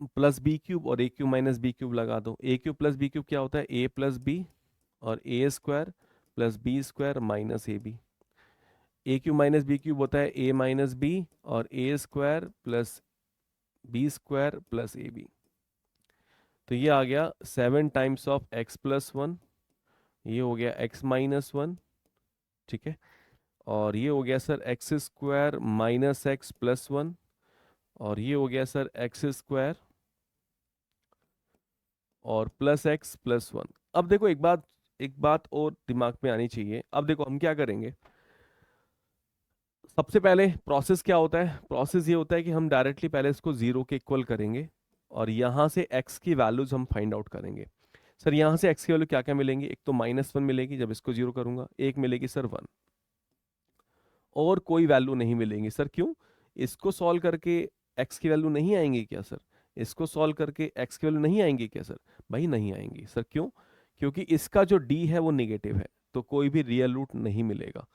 Speaker 1: + b³ और a³ - b³ लगा दो। a³ + b³ क्या होता है? a+b और a² + b² - ab। a³ - b³ होता है a-b और a² + b² + ab। तो ये आ गया 7 टाइम्स ऑफ x+1, ये हो गया x-1, ठीक है। और ये हो गया सर x² - x+1, और ये हो गया सर x² और +x+1। अब देखो एक बात और दिमाग में आनी चाहिए। अब देखो हम क्या करेंगे, सबसे पहले प्रोसेस क्या होता है? प्रोसेस ये होता है कि हम डायरेक्टली पहले इसको 0 के इक्वल करेंगे और यहां से x की वैल्यूज हम फाइंड आउट करेंगे। सर यहां से x की वैल्यू क्या क्या मिलेंगी? एक तो -1 मिलेगी जब इसको 0 करूंगा, एक मिलेगी सर 1, और कोई वैल्यू नहीं मिलेंगी। सर क्यों? इसको सॉल्व करके x की वैल्यू नहीं आएंगी क्या सर? इसको सॉल्व करके x की वैल्यू नहीं आएंगी क्या सर? भाई नहीं आएंगी। सर क्यों? क्योंकि इसका जो d है वो नेगेटिव है, तो कोई भी रियल रूट नहीं मिलेगा।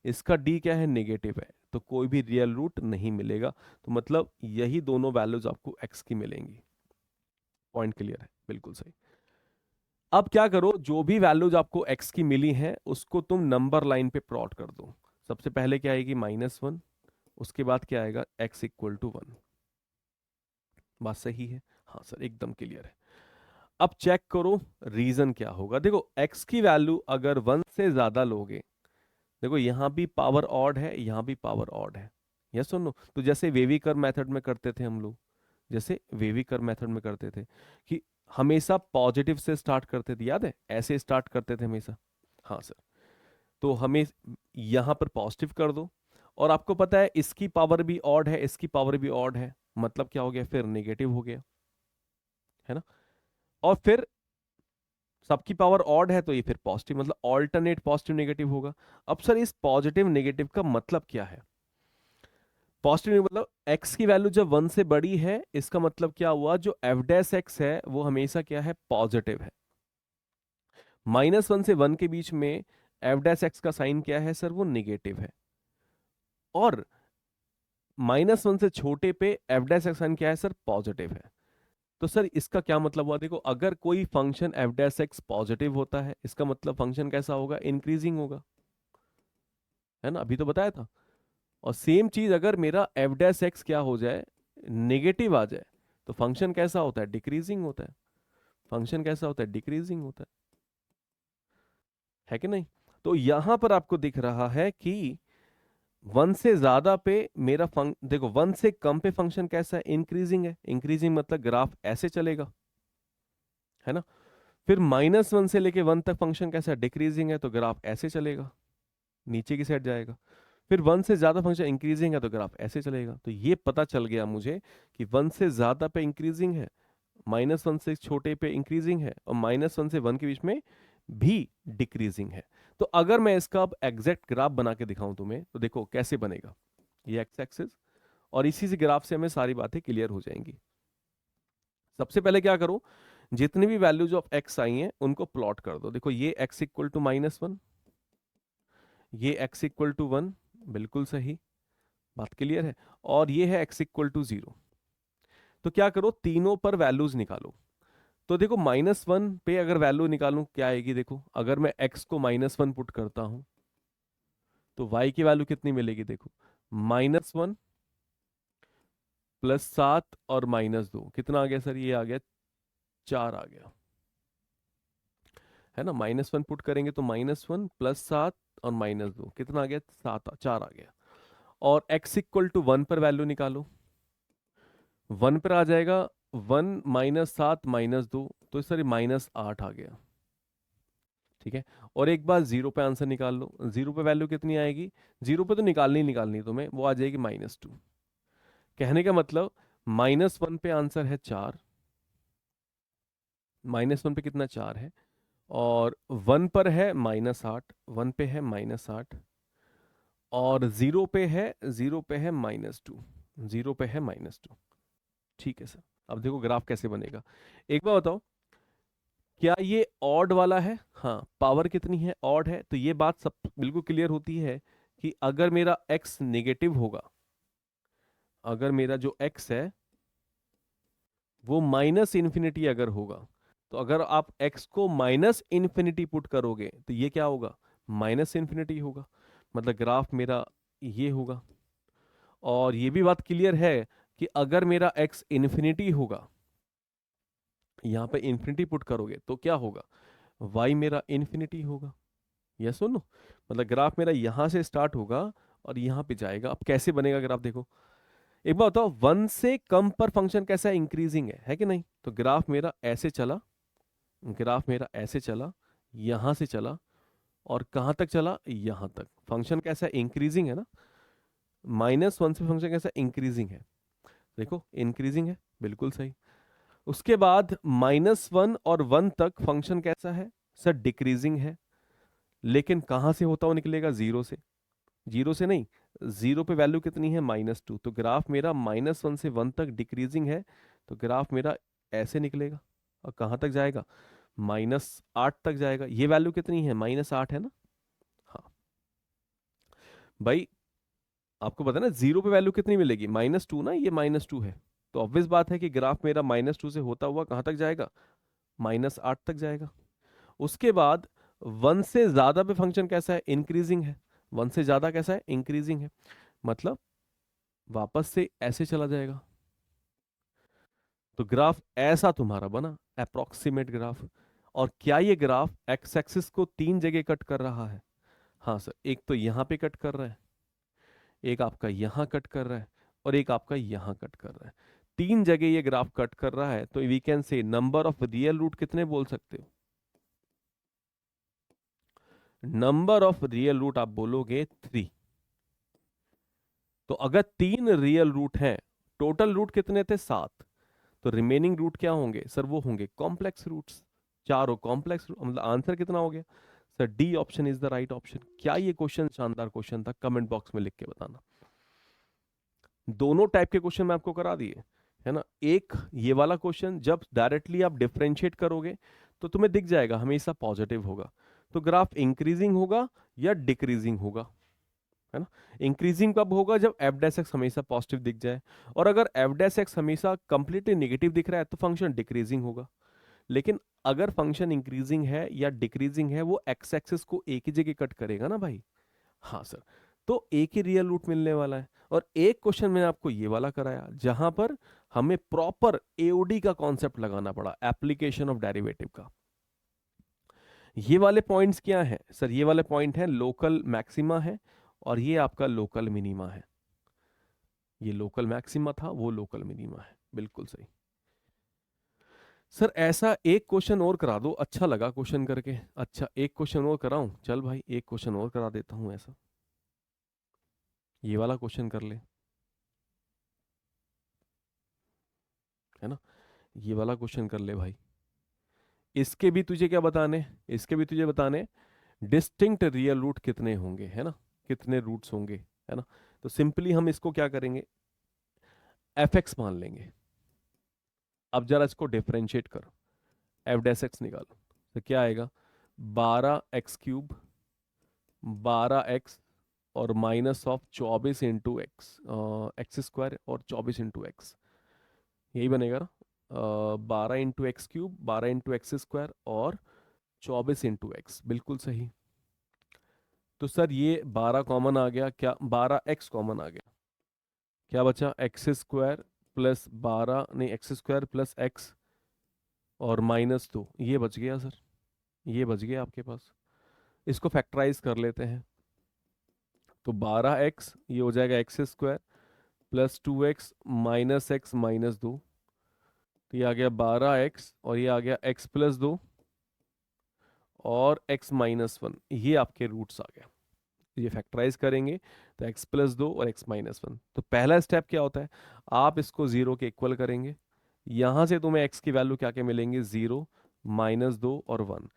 Speaker 1: इसका d क्या है? नेगेटिव है, तो कोई भी रियल रूट नहीं मिलेगा। तो मतलब यही दोनों वैल्यूज आपको x की मिलेंगी। पॉइंट क्लियर है? बिल्कुल सही। अब क्या करो, जो भी वैल्यूज आपको x की मिली हैं उसको तुम नंबर लाइन पे प्लॉट कर दो। सबसे पहले क्या आएगी? -1, उसके बाद क्या आएगा? x = 1। बात सही है? हाँ सर एकदम क्लियर है। अब चेक करो रीजन क्या होगा। देखो x की वैल्यू अगर 1 से ज्यादा लोगे, देखो यहां भी पावर ऑड है, यहां भी पावर ऑड है। यस सुनो, तो जैसे वेविकर मेथड में करते थे हम लोग, जैसे वेविकर मेथड में करते थे कि हमेशा पॉजिटिव से स्टार्ट करते थे, याद है? ऐसे स्टार्ट करते थे हमेशा। हाँ सर, तो हमें यहां पर पॉजिटिव कर दो, और आपको पता है इसकी पावर भी ऑड है, इसकी पावर भी ऑड है, मतलब क्या हो गया? फिर नेगेटिव हो गया, है ना? और फिर सबकी पावर ऑड है तो ये फिर पॉजिटिव, मतलब ऑल्टरनेट पॉजिटिव नेगेटिव होगा। अब सर इस पॉजिटिव नेगेटिव का मतलब क्या है? पॉजिटिव मतलब x की वैल्यू जब 1 से बड़ी है, इसका मतलब क्या हुआ? जो f' है वो हमेशा क्या है? पॉजिटिव है। -1 से 1 के बीच में f' का साइन क्या है सर? वो नेगेटिव है। और -1 से छोटे पे f' का साइन क्या है सर? पॉजिटिव है। तो सर इसका क्या मतलब हुआ? देखो अगर कोई फंक्शन f' पॉजिटिव होता है, इसका मतलब फंक्शन कैसा होगा? इंक्रीजिंग होगा, है ना? अभी तो बताया था। और सेम चीज अगर मेरा f' क्या हो जाए? नेगेटिव आ जाए, तो फंक्शन कैसा होता है? डिक्रीजिंग होता है। फंक्शन कैसा होता है? डिक्रीजिंग होता है कि नहीं? तो यहां पर आपको दिख रहा है कि 1 से ज्यादा पे मेरा देखो 1 से कम पे फंक्शन कैसा है? इंक्रीजिंग है। इंक्रीजिंग मतलब ग्राफ ऐसे चलेगा, है ना? फिर -1 से लेके 1 तक फंक्शन कैसा है? डिक्रीजिंग है, तो ग्राफ ऐसे चलेगा, नीचे की साइड जाएगा। फिर 1 से ज्यादा फंक्शन इंक्रीजिंग है तो ग्राफ ऐसे चलेगा। तो ये पता चल गया मुझे कि 1 से ज्यादा पे इंक्रीजिंग है, -1 से छोटे पे इंक्रीजिंग है, और -1 से 1 के बीच में भी डिक्रीजिंग है। तो अगर मैं इसका अब एग्जैक्ट ग्राफ बना के दिखाऊं तुम्हें, तो देखो कैसे बनेगा। ये एक्स एक्सिस, और इसी से ग्राफ से हमें सारी बातें क्लियर हो जाएंगी। सबसे पहले क्या करो, जितनी भी वैल्यूज ऑफ एक्स आई हैं उनको प्लॉट कर दो। देखो ये x इक्वल टू -1, ये x इक्वल टू 1, बिल्कुल सही, बात क्लियर है, और ये है x इक्वल टू 0। तो क्या करो, तीनों पर वैल्यूज निकालो। तो देखो -1 पे अगर वैल्यू निकालूं क्या आएगी, देखो अगर मैं x को -1 पुट करता हूं तो y की वैल्यू कितनी मिलेगी, देखो -1 +7 और -2 कितना आ गया सर, ये आ गया 4 आ गया, है ना। -1 पुट करेंगे तो -1 +7 और -2 कितना आ गया, 4 आ गया। और x इक्वल टू 1 पर वैल्यू निकालो, 1 पर आ जाएगा 1 -7 -2, तो सर -8 आ गया, ठीक है। और एक बार 0 पे आंसर निकाल लो, 0 पे वैल्यू कितनी आएगी, 0 पे तो निकालनी ही निकालनी तुम्हें, वो आ जाएगी -2। कहने का मतलब -1 पे आंसर है 4, -1 पे कितना 4 है, और 1 पर है -8, 1 पे है -8, और 0 पे है, 0 पे है -2, 0 पे है -2, ठीक है सर। अब देखो ग्राफ कैसे बनेगा, एक बार बताओ, क्या ये ऑड वाला है, हाँ पावर कितनी है, ऑड है, तो ये बात सब बिल्कुल क्लियर होती है कि अगर मेरा x नेगेटिव होगा, अगर मेरा जो x है वो -इन्फिनिटी अगर होगा, तो अगर आप x को -इन्फिनिटी पुट करोगे तो ये क्या होगा, -इन्फिनिटी होगा, मतलब ग्राफ मेरा ये होगा। और ये भी बात क्लियर है कि अगर मेरा x इन्फिनिटी होगा, यहां पे इन्फिनिटी पुट करोगे तो क्या होगा, y मेरा इन्फिनिटी होगा। यस सुनो, मतलब ग्राफ मेरा यहां से स्टार्ट होगा और यहां पे जाएगा। अब कैसे बनेगा ग्राफ, देखो एक बार बताओ, 1 से कम पर फंक्शन कैसा है, इंक्रीजिंग है कि नहीं। तो ग्राफ मेरा ऐसे चला, ग्राफ मेरा ऐसे चला, यहां से चला, और कहां तक चला, यहां तक। फंक्शन कैसा है, इंक्रीजिंग है ना। -1 से फंक्शन कैसा, इंक्रीजिंग है, देखो इंक्रीजिंग है, बिल्कुल सही। उसके बाद -1 और 1 तक फंक्शन कैसा है सर, डिक्रीजिंग है, लेकिन कहां से होता हुआ निकलेगा, 0 से। 0 से नहीं, 0 पे वैल्यू कितनी है, -2, तो ग्राफ मेरा -1 से 1 तक डिक्रीजिंग है, तो ग्राफ मेरा ऐसे निकलेगा, और कहां तक जाएगा, -8 तक जाएगा। ये वैल्यू कितनी है, -8 है ना। हाँ भाई, आपको पता है ना 0 पे वैल्यू कितनी मिलेगी, -2 ना, ये -2 है, तो ऑब्वियस बात है कि ग्राफ मेरा -2 से होता हुआ कहां तक जाएगा, -8 तक जाएगा। उसके बाद 1 से ज्यादा पे फंक्शन कैसा है, इंक्रीजिंग है, 1 से ज्यादा कैसा है, इंक्रीजिंग है, मतलब वापस से ऐसे चला जाएगा। तो ग्राफ ऐसा तुम्हारा बना, अप्रोक्सीमेट ग्राफ। और क्या ये ग्राफ एक्स एक्सिस को 3 जगह कट कर रहा है, हाँ सर, एक तो यहां पे कट कर रहा है, एक आपका यहां कट कर रहा है, और एक आपका यहां कट कर रहा है। 3 जगह ये ग्राफ कट कर रहा है, तो we can say number of real root कितने बोल सकते हो, नंबर ऑफ रियल रूट आप बोलोगे 3। तो अगर 3 रियल रूट हैं, टोटल रूट कितने थे, 7, तो रिमेनिंग रूट क्या होंगे सर, वो होंगे कॉम्प्लेक्स रूट्स, चारों कॉम्प्लेक्स, मतलब आंसर कितना हो गया sir, D option is the right option. क्या ये क्वेश्चन शानदार क्वेश्चन था, कमेंट बॉक्स में लिख के बताना। दोनों टाइप के क्वेश्चन मैं आपको करा दिए, है ना। एक ये वाला क्वेश्चन जब डायरेक्टली आप डिफरेंशिएट करोगे तो तुम्हें दिख जाएगा हमेशा पॉजिटिव होगा, तो ग्राफ इंक्रीजिंग होगा या डिक्रीजिंग होगा, है ना। इंक्रीजिंग कब होगा, जब एफ डैश एक्स हमेशा पॉजिटिव दिख जाए, और अगर एफ डैश एक्स हमेशा कंप्लीटली नेगेटिव दिख रहा है तो फंक्शन डिक्रीजिंग होगा। लेकिन अगर फंक्शन इंक्रीजिंग है या डिक्रीजिंग है, वो एक्स एक्सिस को एक ही जगह कट करेगा ना भाई, हाँ सर। तो एक ही रियल रूट मिलने वाला है। और एक क्वेश्चन मैंने आपको ये वाला कराया जहां पर हमें प्रॉपर एओडी का कॉन्सेप्ट लगाना पड़ा, एप्लीकेशन ऑफ डेरिवेटिव का। ये वाले पॉइंट्स क्या हैं सर, ये वाले पॉइंट हैं लोकल मैक्सिमा है, और ये आपका लोकल मिनिमा है। ये लोकल मैक्सिमा था, वो लोकल मिनिमा है, बिल्कुल सही। सर ऐसा एक क्वेश्चन और करा दो, अच्छा लगा क्वेश्चन करके। अच्छा एक क्वेश्चन और कराऊं, चल भाई एक क्वेश्चन और करा देता हूं ऐसा, ये वाला क्वेश्चन कर ले, है ना। ये वाला क्वेश्चन कर ले भाई। इसके भी तुझे क्या बताने, इसके भी तुझे बताने डिस्टिंक्ट रियल रूट कितने होंगे, है ना, कितने रूट्स होंगे, है ना। तो सिंपली हम इसको क्या करेंगे, एफ एक्स मान लेंगे,
Speaker 2: अब जरा इसको डिफरेंशिएट कर, एफ डैश एक्स निकालो, तो क्या आएगा, 12x³ 12x और minus of 24 into x, x² और 24 इंटू एक्स, यही बनेगा ना, 12 इंटू x³ 12 इंटू x² और 24 इंटू एक्स, बिल्कुल सही। तो सर ये 12 कॉमन आ गया, क्या 12x कॉमन आ गया, क्या बचा, x² प्लस 12 नहीं, x² प्लस x और -2, ये बच गया सर, ये बच गया आपके पास। इसको फैक्टराइज कर लेते हैं, तो 12x ये हो जाएगा x² plus 2x minus x -2, तो ये आ गया 12x और ये आ गया x प्लस 2 और x -1, ये आपके रूट्स आ गया। ये फैक्टराइज करेंगे तो x प्लस 2 और x -1। तो पहला स्टेप क्या होता है, आप इसको 0 के इक्वल करेंगे, यहां से तुम्हें x की वैल्यू क्या क्या मिलेंगे, 0 -2 और 1।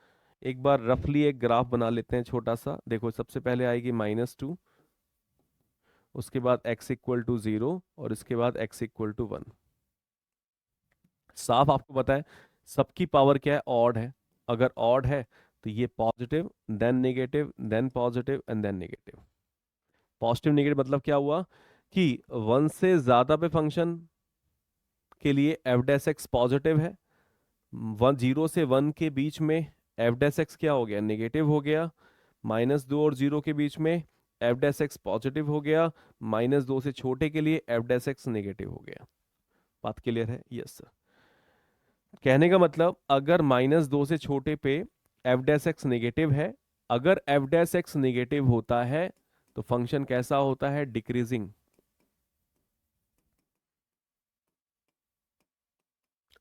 Speaker 2: एक बार रफली एक ग्राफ बना लेते हैं छोटा सा, देखो सबसे पहले आएगी -2, उसके बाद x इक्वल टू 0 और इसके बाद x इक्वल टू 1। साफ आपको पता है सबकी पावर क्या है, ऑड है, अगर ऑड है तो ये positive then negative then positive and then negative. Positive negative मतलब क्या हुआ कि 1 से ज्यादा पे फंक्शन के लिए एफ डैश एक्स पॉजिटिव है, 0 से 1 के बीच में एफ डैश एक्स क्या हो गया, नेगेटिव हो गया, -2 और 0 के बीच में एफ डैश एक्स पॉजिटिव हो गया, -2 से छोटे के लिए एफ डैश एक्स नेगेटिव हो गया। बात क्लियर है, यस सर। कहने का मतलब अगर -2 से छोटे पे एफ डैश एक्स नेगेटिव है, अगर एफ डैश एक्स नेगेटिव होता है तो फंक्शन कैसा होता है, डिक्रीजिंग।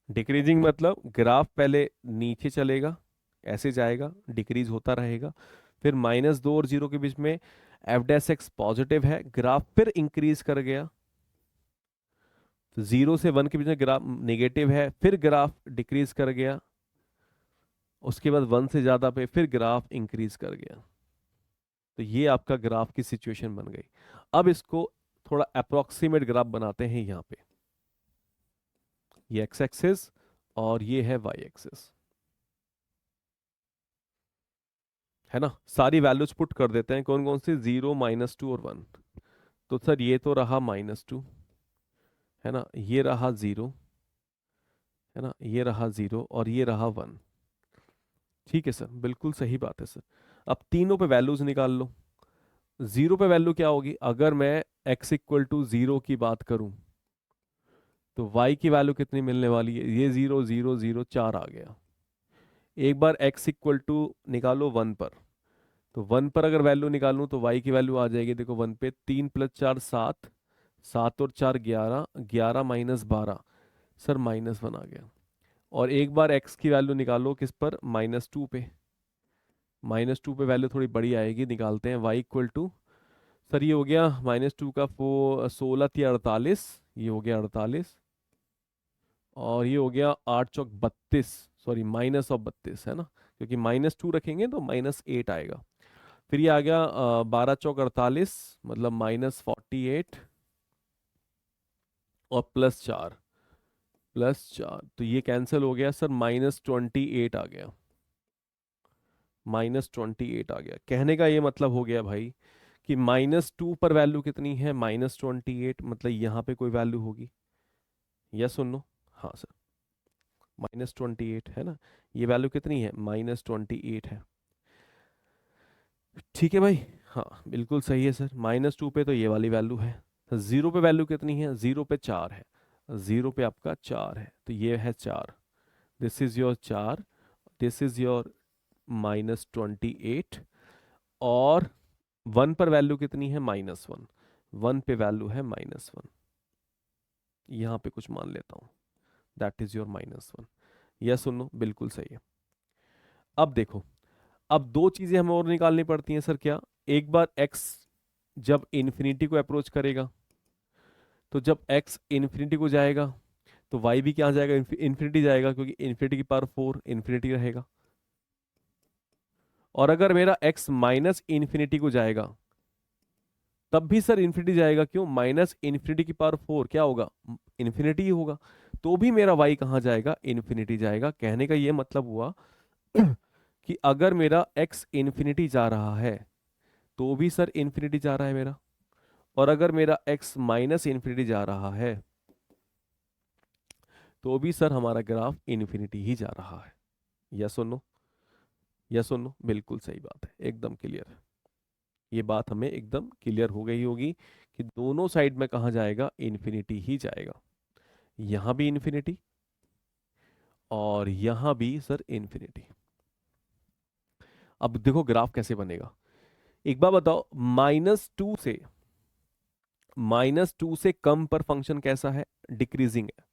Speaker 2: डिक्रीजिंग मतलब ग्राफ पहले नीचे चलेगा, ऐसे जाएगा, डिक्रीज होता रहेगा, फिर -2 और 0 के बीच में एफ डैश एक्स पॉजिटिव है, ग्राफ फिर इंक्रीज कर गया, 0 से 1 के बीच में ग्राफ नेगेटिव है, फिर ग्राफ डिक्रीज कर गया, उसके बाद 1 से ज्यादा पे फिर ग्राफ इंक्रीज कर गया। तो ये आपका ग्राफ की सिचुएशन बन गई। अब इसको थोड़ा अप्रोक्सीमेट ग्राफ बनाते हैं, यहाँ पे ये एक्स एक्सिस और ये है वाई एक्सिस, है ना। सारी वैल्यूज पुट कर देते हैं, कौन कौन सी, 0 -2 और 1। तो सर ये तो रहा -2, है ना, ये रहा 0, है ना, ये रहा 0 और ये रहा 1। ठीक है सर, बिल्कुल सही बात है सर। अब तीनों पे वैल्यूज निकाल लो। 0 पे वैल्यू क्या होगी, अगर मैं x इक्वल टू 0 की बात करूं तो y की वैल्यू कितनी मिलने वाली है, ये 0 0 0 4 आ गया। एक बार x इक्वल टू निकालो 1 पर, तो 1 पर अगर वैल्यू निकालूं तो y की वैल्यू आ जाएगी, देखो 1 पे 3 + 4 7, 7 और 4 11, 11 -12, सर -1 आ गया। और एक बार x की वैल्यू निकालो किस पर, -2 पे, -2 पे वैल्यू थोड़ी बड़ी आएगी, निकालते हैं y इक्वल टू, सर ये हो गया -2 का 16 या 48, ये हो गया 48 और ये हो गया 8 चौक 32, सॉरी -32 है ना, क्योंकि -2 रखेंगे तो -8 आएगा। फिर ये आ गया 12 चौक 48 मतलब -48 और +4, +4, तो ये कैंसिल हो गया सर, -28 आ गया, -28 आ गया। कहने का ये मतलब हो गया भाई कि -2 पर वैल्यू कितनी है, -28, मतलब यहाँ पे कोई वैल्यू होगी, यस सुन लो, हाँ सर, -28 है ना, ये वैल्यू कितनी है, -28 है। ठीक है भाई, हाँ बिल्कुल सही है सर, -2 पे तो ये वाली वैल्यू है। 0 पे वैल्यू कितनी है, 0 पे 4 है, 0 पे आपका 4 है, तो ये है 4, this is your 4, this is your -28। और 1 पर वैल्यू कितनी है, -1, 1 पे वैल्यू है -1, यहाँ पे कुछ मान लेता हूँ, दैट इज योर -1। यह सुनो, बिल्कुल सही है। अब देखो, अब दो चीजें हमें और निकालनी पड़ती हैं सर, क्या, एक बार x जब इन्फिनिटी को अप्रोच करेगा, तो जब x इन्फिनिटी को जाएगा तो y भी क्या जाएगा, इन्फिनिटी जाएगा, क्योंकि इन्फिनिटी की पावर 4 इन्फिनिटी रहेगा। और अगर मेरा x माइनस इन्फिनिटी को जाएगा तब भी सर इन्फिनिटी जाएगा, क्यों, -∞ की पावर 4 क्या होगा, इन्फिनिटी ही होगा। तो भी मेरा y कहाँ जाएगा, इन्फिनिटी जाएगा। कहने का ये मतलब हुआ कि अगर मेरा x इन्फिनिटी जा रहा है तो भी सर इन्फिनिटी जा रहा है मेरा, और अगर मेरा x माइनस इन्फिनिटी जा रहा है तो भी सर हमारा ग्राफ इन्फिनिटी ही जा रहा है। यस और नो, यस और नो, बिल्कुल सही बात है, एकदम क्लियर है। ये बात हमें एकदम क्लियर हो गई होगी कि दोनों साइड में कहाँ जाएगा, इन्फिनिटी ही जाएगा। यहां भी इन्फिनिटी और यहां भी सर इन्फिनिटी। अब देखो ग्राफ कैसे बनेगा, एक बार बताओ, -2 से कम पर फंक्शन कैसा है, डिक्रीजिंग है।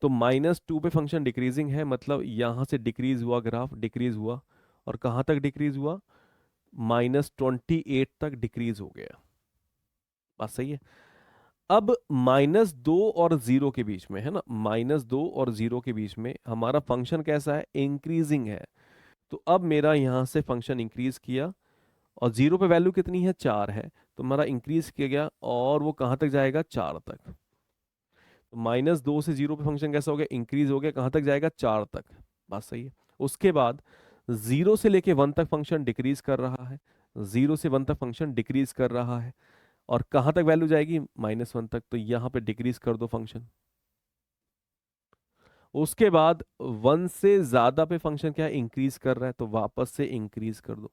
Speaker 2: तो -2 पे फंक्शन डिक्रीजिंग है, मतलब यहां से डिक्रीज हुआ, ग्राफ डिक्रीज हुआ, और कहां तक डिक्रीज हुआ, -28 तक डिक्रीज हो गया। बात सही है। अब -2 और 0 के बीच में है ना, -2 और 0 के बीच में हमारा फंक्शन कैसा है, इंक्रीजिंग है। तो अब मेरा यहां से फंक्शन इंक्रीज किया, और 0 पे वैल्यू कितनी है, 4 है, तो हमारा इंक्रीज किया गया, और वो कहां तक जाएगा, 4 तक। तो -2 से 0 पे फंक्शन कैसा हो गया, इंक्रीज हो गया, कहां तक जाएगा, 4 तक। बात सही है। उसके बाद 0 से लेके 1 तक फंक्शन डिक्रीज कर रहा है, 0 से 1 तक फंक्शन डिक्रीज कर रहा है, और कहां तक वैल्यू जाएगी, -1 तक। तो यहां पे डिक्रीज कर दो फंक्शन। उसके बाद 1 से ज्यादा पे फंक्शन क्या है, इंक्रीज कर रहा है, तो वापस से इंक्रीज कर दो।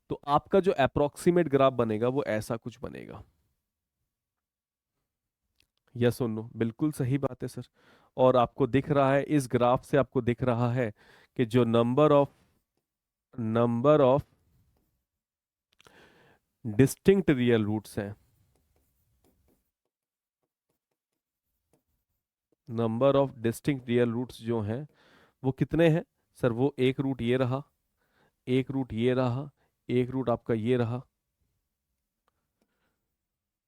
Speaker 2: तो आपका जो अप्रोक्सीमेट ग्राफ बनेगा वो ऐसा कुछ बनेगा। यस और नो, बिल्कुल सही बात है सर। और आपको दिख रहा है, इस ग्राफ से आपको दिख रहा है कि जो number of distinct real roots हैं, number of distinct real roots जो हैं वो कितने हैं सर, वो एक रूट ये रहा, एक रूट ये रहा, एक रूट आपका ये रहा,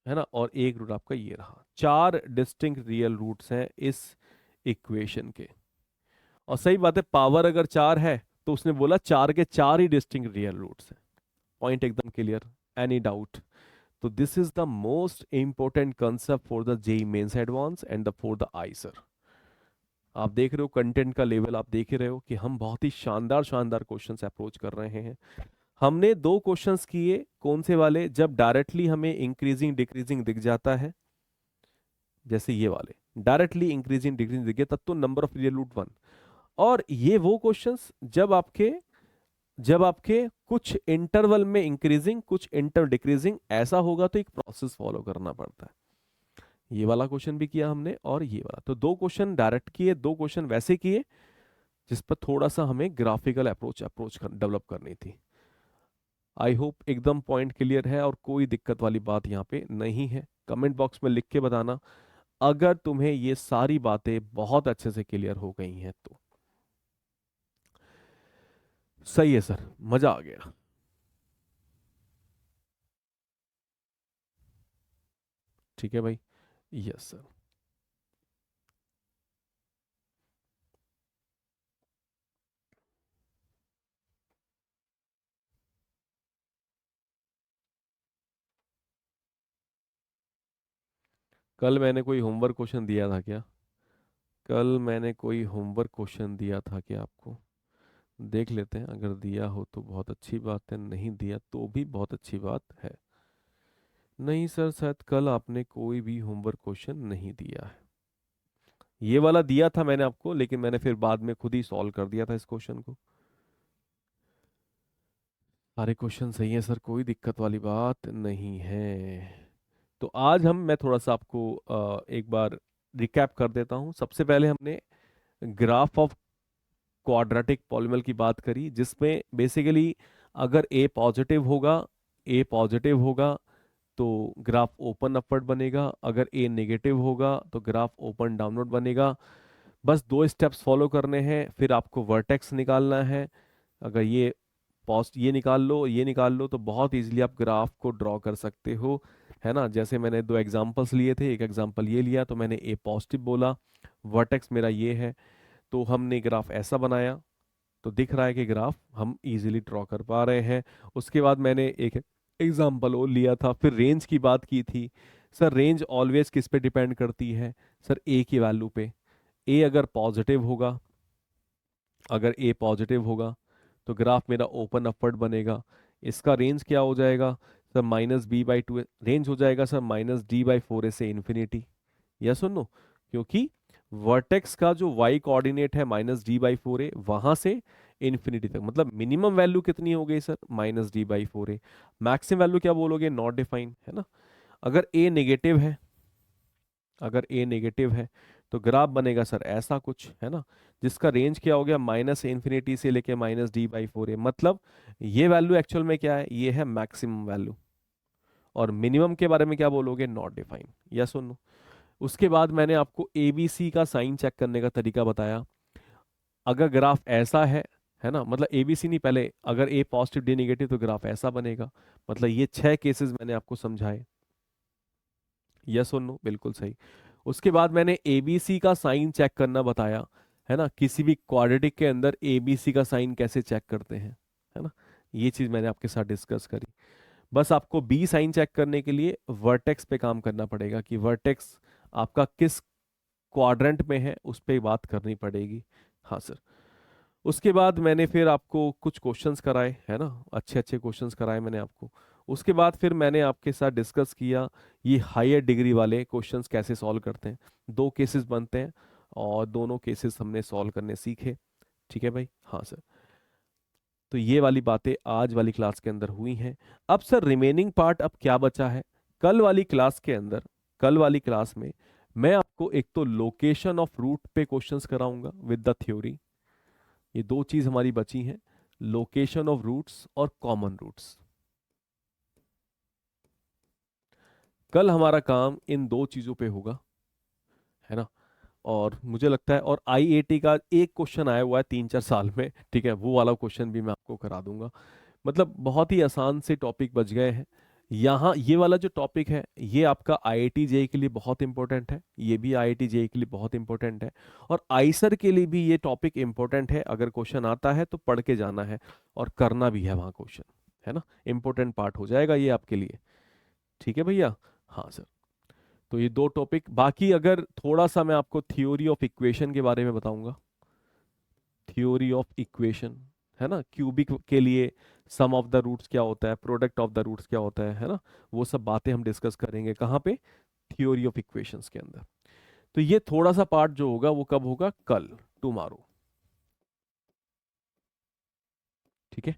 Speaker 2: है ना, और एक रूट आपका ये रहा। 4 डिस्टिंक्ट रियल रूट्स हैं इस इक्वेशन के। और सही बात है, पावर अगर 4 है तो उसने बोला 4 के 4 ही डिस्टिंक्ट रियल रूट्स हैं। पॉइंट एकदम क्लियर, एनी डाउट? तो this is the most important concept for the JEE mains advance and the for the I sir. आप देख रहे हो कंटेंट का लेवल, आप देख ही रहे हो कि हम बहुत ही शानदार शानदार क्वेश्चंस अप्रोच कर रहे हैं। हमने 2 क्वेश्चंस किए, कौन से वाले, जब डायरेक्टली हमें इंक्रीजिंग डिक्रीजिंग दिख जाता है, जैसे ये वाले डायरेक्टली इंक्रीजिंग डिक्रीजिंग दिख गया, तब तो नंबर ऑफ रियल रूट 1। और ये वो क्वेश्चंस जब आपके कुछ इंटरवल में इंक्रीजिंग कुछ इंटर डिक्रीजिंग ऐसा होगा, तो एक प्रोसेस फॉलो करना पड़ता है। ये वाला क्वेश्चन भी किया हमने, और ये वाला। तो 2 क्वेश्चन डायरेक्ट किए, 2 क्वेश्चन वैसे किए जिस पर थोड़ा सा हमें ग्राफिकल अप्रोच डेवलप करनी थी। आई होप एकदम पॉइंट क्लियर है और कोई दिक्कत वाली बात यहाँ पे नहीं है। कमेंट बॉक्स में लिख के बताना अगर तुम्हें ये सारी बातें बहुत अच्छे से क्लियर हो गई हैं तो। सही है सर, मजा आ गया। ठीक है भाई, यस सर। कल मैंने कोई होमवर्क क्वेश्चन दिया था क्या, कल मैंने कोई होमवर्क क्वेश्चन दिया था क्या आपको? देख लेते हैं, अगर दिया हो तो बहुत अच्छी बात है, नहीं दिया तो भी बहुत अच्छी बात है। नहीं सर, शायद कल आपने कोई भी होमवर्क क्वेश्चन नहीं दिया है। ये वाला दिया था मैंने आपको, लेकिन मैंने फिर बाद में खुद ही सॉल्व कर दिया था इस क्वेश्चन को। सारे क्वेश्चन सही है सर, कोई दिक्कत वाली बात नहीं है। तो आज मैं थोड़ा सा आपको एक बार रिकैप कर देता हूँ। सबसे पहले हमने ग्राफ ऑफ क्वाड्रेटिक पॉलिनॉमियल की बात करी, जिसमें बेसिकली अगर ए पॉजिटिव होगा तो ग्राफ ओपन अपवर्ड बनेगा, अगर ए नेगेटिव होगा तो ग्राफ ओपन डाउनवर्ड बनेगा। बस 2 स्टेप्स फॉलो करने हैं, फिर आपको वर्टेक्स निकालना है। अगर ये निकाल लो तो बहुत इजीली आप ग्राफ को ड्रॉ कर सकते हो, है ना। जैसे मैंने 2 एग्जांपल्स लिए थे, एक एग्जांपल ये लिया तो मैंने ए पॉजिटिव बोला, वर्टेक्स मेरा ये है, तो हमने ग्राफ ऐसा बनाया। तो दिख रहा है कि ग्राफ हम इजीली ड्रॉ कर पा रहे हैं। उसके बाद मैंने एक एग्जांपल और लिया था, फिर रेंज की बात की थी, सर रेंज ऑलवेज किस पे डिपेंड करती है? सर ए की वैल्यू पे। ए अगर पॉजिटिव होगा, अगर ए पॉजिटिव होगा तो ग्राफ मेरा ओपन अपवर्ड बनेगा। इसका रेंज क्या हो जाएगा सर? -b/2 रेंज हो जाएगा सर, -d/4a से इन्फिनिटी। यस और नो? क्योंकि वर्टेक्स का जो y कोऑर्डिनेट है -d/4a, वहां से इन्फिनिटी तक, मतलब मिनिमम वैल्यू कितनी हो गई सर? -d/4a। मैक्सिमम वैल्यू क्या बोलोगे? नॉट डिफाइंड, है ना? अगर a नेगेटिव है, अगर a नेगेटिव है तो ग्राफ बनेगा सर ऐसा कुछ, है ना, जिसका रेंज क्या हो गया? -इन्फिनिटी से लेके -d/4a। मतलब ये वैल्यू एक्चुअल में क्या है? ये है मैक्सिमम वैल्यू। और मिनिमम के बारे में क्या बोलोगे? Not defined. यस और नो? उसके बाद मैंने आपको ABC का साइन चेक करने का तरीका बताया। अगर ग्राफ ऐसा है ना, मतलब ABC नहीं, पहले अगर A पॉजिटिव D नेगेटिव तो ग्राफ ऐसा बनेगा। मतलब ये 6 केसेस मैंने आपको समझाए। यस और नो? बिल्कुल सही। उसके बाद मैंने ABC का साइन चेक करना बताया, है ना, किसी भी क्वाड्रेटिक के अंदर ABC का साइन कैसे चेक करते हैं, है ना, ये चीज मैंने आपके साथ डिस्कस करी। बस आपको B साइन चेक करने के लिए वर्टेक्स पे काम करना पड़ेगा कि वर्टेक्स आपका किस क्वाड्रेंट में है, उस पर बात करनी पड़ेगी। हाँ सर। उसके बाद मैंने फिर आपको कुछ क्वेश्चंस कराए, है ना, अच्छे अच्छे क्वेश्चंस कराए मैंने आपको। उसके बाद फिर मैंने आपके साथ डिस्कस किया ये हायर डिग्री वाले क्वेश्चंस कैसे सॉल्व करते हैं। 2 केसेस बनते हैं और दोनों केसेस हमने सॉल्व करने सीखे। ठीक है भाई? हाँ सर। तो ये वाली बातें आज वाली क्लास के अंदर हुई हैं। अब सर रिमेनिंग पार्ट अब क्या बचा है? कल वाली क्लास के अंदर, कल वाली क्लास में मैं आपको एक तो लोकेशन ऑफ रूट पे क्वेश्चंस कराऊंगा विद द थ्योरी। ये 2 चीज हमारी बची हैं, लोकेशन ऑफ रूट्स और कॉमन रूट्स। कल हमारा काम इन 2 चीजों पे होगा, है ना। और मुझे लगता है, और आईएटी का एक क्वेश्चन आया हुआ है 3-4 साल में, ठीक है, वो वाला क्वेश्चन भी मैं आपको करा दूंगा। मतलब बहुत ही आसान से टॉपिक बच गए हैं यहाँ। ये वाला जो टॉपिक है ये आपका आईआईटी जेईई के लिए बहुत इंपॉर्टेंट है, ये भी आईआईटी जेईई के लिए बहुत इंपॉर्टेंट है, और आईसर के लिए भी ये टॉपिक इंपॉर्टेंट है। अगर क्वेश्चन आता है तो पढ़ के जाना है और करना भी है वहाँ क्वेश्चन, है ना। इंपॉर्टेंट पार्ट हो जाएगा ये आपके लिए। ठीक है भैया? हाँ सर। तो ये 2 टॉपिक बाकी, अगर थोड़ा सा मैं आपको थ्योरी ऑफ इक्वेशन के बारे में बताऊंगा। थ्योरी ऑफ इक्वेशन, है ना, क्यूबिक के लिए सम ऑफ द रूट्स क्या होता है, प्रोडक्ट ऑफ द रूट्स क्या होता है ना, वो सब बातें हम डिस्कस करेंगे कहाँ पे? थ्योरी ऑफ इक्वेशंस के अंदर। तो ये थोड़ा सा पार्ट जो होगा वो कब होगा? कल, टुमारो। ठीक है?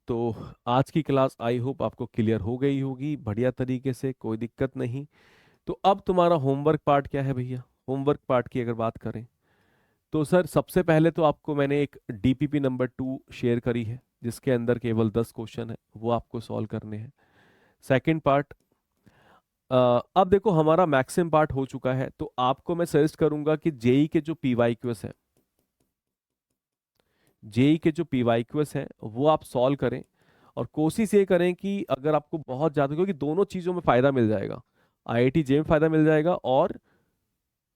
Speaker 2: तो आज की क्लास आई होप आपको क्लियर हो गई होगी बढ़िया तरीके से, कोई दिक्कत नहीं। तो अब तुम्हारा होमवर्क पार्ट क्या है भैया? होमवर्क पार्ट की अगर बात करें तो सर सबसे पहले तो आपको मैंने एक डीपीपी नंबर 2 शेयर करी है जिसके अंदर केवल 10 क्वेश्चन है, वो आपको सॉल्व करने हैं। सेकंड पार्ट, अब देखो हमारा मैक्सिमम पार्ट हो चुका है, तो आपको मैं सजेस्ट करूंगा कि जेई के जो पीवाईक्यूएस हैं, जेई के जो पीवाईक्यूएस हैं वो आप सॉल्व करें। और कोशिश ये करें कि अगर आपको बहुत ज़्यादा, क्योंकि दोनों चीज़ों में फ़ायदा मिल जाएगा, आईआईटी जेई में फ़ायदा मिल जाएगा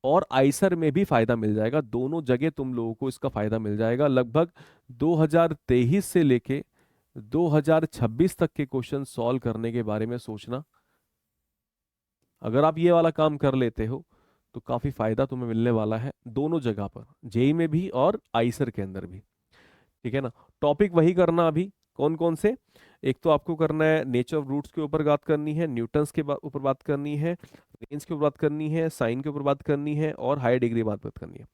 Speaker 2: और आइसर में भी फायदा मिल जाएगा। दोनों जगह तुम लोगों को इसका फायदा मिल जाएगा। लगभग 2023 से लेके 2026 तक के क्वेश्चन सॉल्व करने के बारे में सोचना। अगर आप ये वाला काम कर लेते हो तो काफी फायदा तुम्हें मिलने वाला है दोनों जगह पर, जेई में भी और आइसर के अंदर भी। ठीक है ना? टॉपिक वही करना अभी। कौन कौन से? एक तो आपको करना है नेचर ऑफ रूट्स के ऊपर बात करनी है, न्यूटन्स के ऊपर बात करनी है, रेंज के ऊपर बात करनी है, साइन के ऊपर बात करनी है, और हाई डिग्री बात करनी है।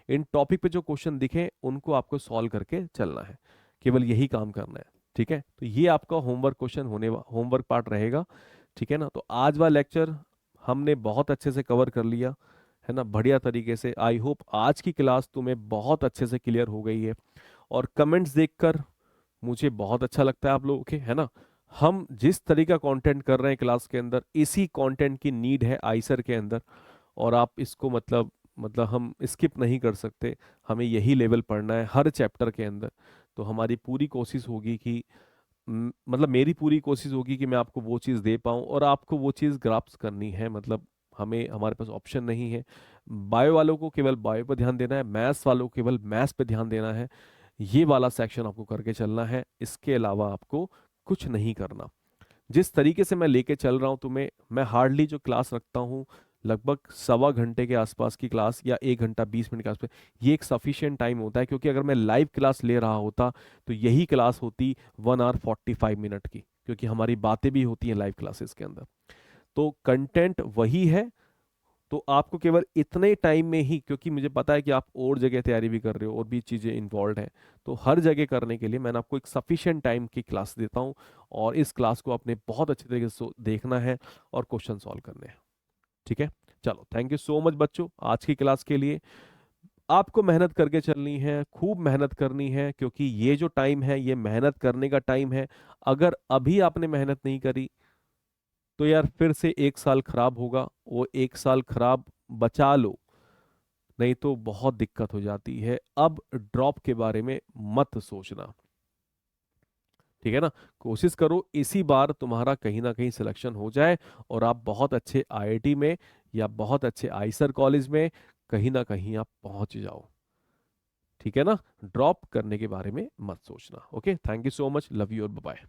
Speaker 2: इन टॉपिक पे जो क्वेश्चन दिखे उनको आपको सॉल्व करके चलना है, केवल यही काम करना है। ठीक है? तो ये आपका होमवर्क क्वेश्चन होमवर्क पार्ट रहेगा। ठीक है ना? तो आज वाला लेक्चर हमने बहुत अच्छे से कवर कर लिया, है ना, बढ़िया तरीके से। आई होप आज की क्लास तुम्हें बहुत अच्छे से क्लियर हो गई है। और कमेंट्स देखकर मुझे बहुत अच्छा लगता है आप लोगों के, है ना। हम जिस तरीका कंटेंट कर रहे हैं क्लास के अंदर, इसी कंटेंट की नीड है आइसर के अंदर, और आप इसको मतलब हम स्किप नहीं कर सकते। हमें यही लेवल पढ़ना है हर चैप्टर के अंदर। तो हमारी पूरी कोशिश होगी कि मतलब मेरी पूरी कोशिश होगी कि मैं आपको वो चीज़ दे पाऊँ और आपको वो चीज़ ग्रास्प करनी है। मतलब हमारे पास ऑप्शन नहीं है। बायो वालों को केवल बायो पर ध्यान देना है, मैथ्स वालों को केवल मैथ्स पे ध्यान देना है। ये वाला सेक्शन आपको करके चलना है, इसके अलावा आपको कुछ नहीं करना। जिस तरीके से मैं लेके चल रहा हूँ तुम्हें, मैं हार्डली जो क्लास रखता हूँ लगभग 1.25 घंटे के आसपास की क्लास या 1 घंटा 20 मिनट के आसपास, ये एक सफिशिएंट टाइम होता है। क्योंकि अगर मैं लाइव क्लास ले रहा होता तो यही क्लास होती 1 hour 45 minute की, क्योंकि हमारी बातें भी होती हैं लाइव क्लासेस के अंदर। तो कंटेंट वही है। तो आपको केवल इतने टाइम में ही, क्योंकि मुझे पता है कि आप और जगह तैयारी भी कर रहे हो और भी चीज़ें इन्वॉल्व हैं, तो हर जगह करने के लिए मैंने आपको एक सफिशिएंट टाइम की क्लास देता हूँ। और इस क्लास को आपने बहुत अच्छे तरीके से देखना है और क्वेश्चन सॉल्व करने हैं। ठीक है, चलो थैंक यू सो मच बच्चों आज की क्लास के लिए। आपको मेहनत करके चलनी है, खूब मेहनत करनी है, क्योंकि ये जो टाइम है ये मेहनत करने का टाइम है। अगर अभी आपने मेहनत नहीं करी तो यार फिर से 1 साल खराब होगा। वो 1 साल खराब बचा लो, नहीं तो बहुत दिक्कत हो जाती है। अब ड्रॉप के बारे में मत सोचना, ठीक है ना। कोशिश करो इसी बार तुम्हारा कहीं ना कहीं सिलेक्शन हो जाए और आप बहुत अच्छे आईआईटी में या बहुत अच्छे आईसर कॉलेज में कहीं ना कहीं आप पहुंच जाओ, ठीक है ना। ड्रॉप करने के बारे में मत सोचना। Okay, thank you so much, love you और बाय।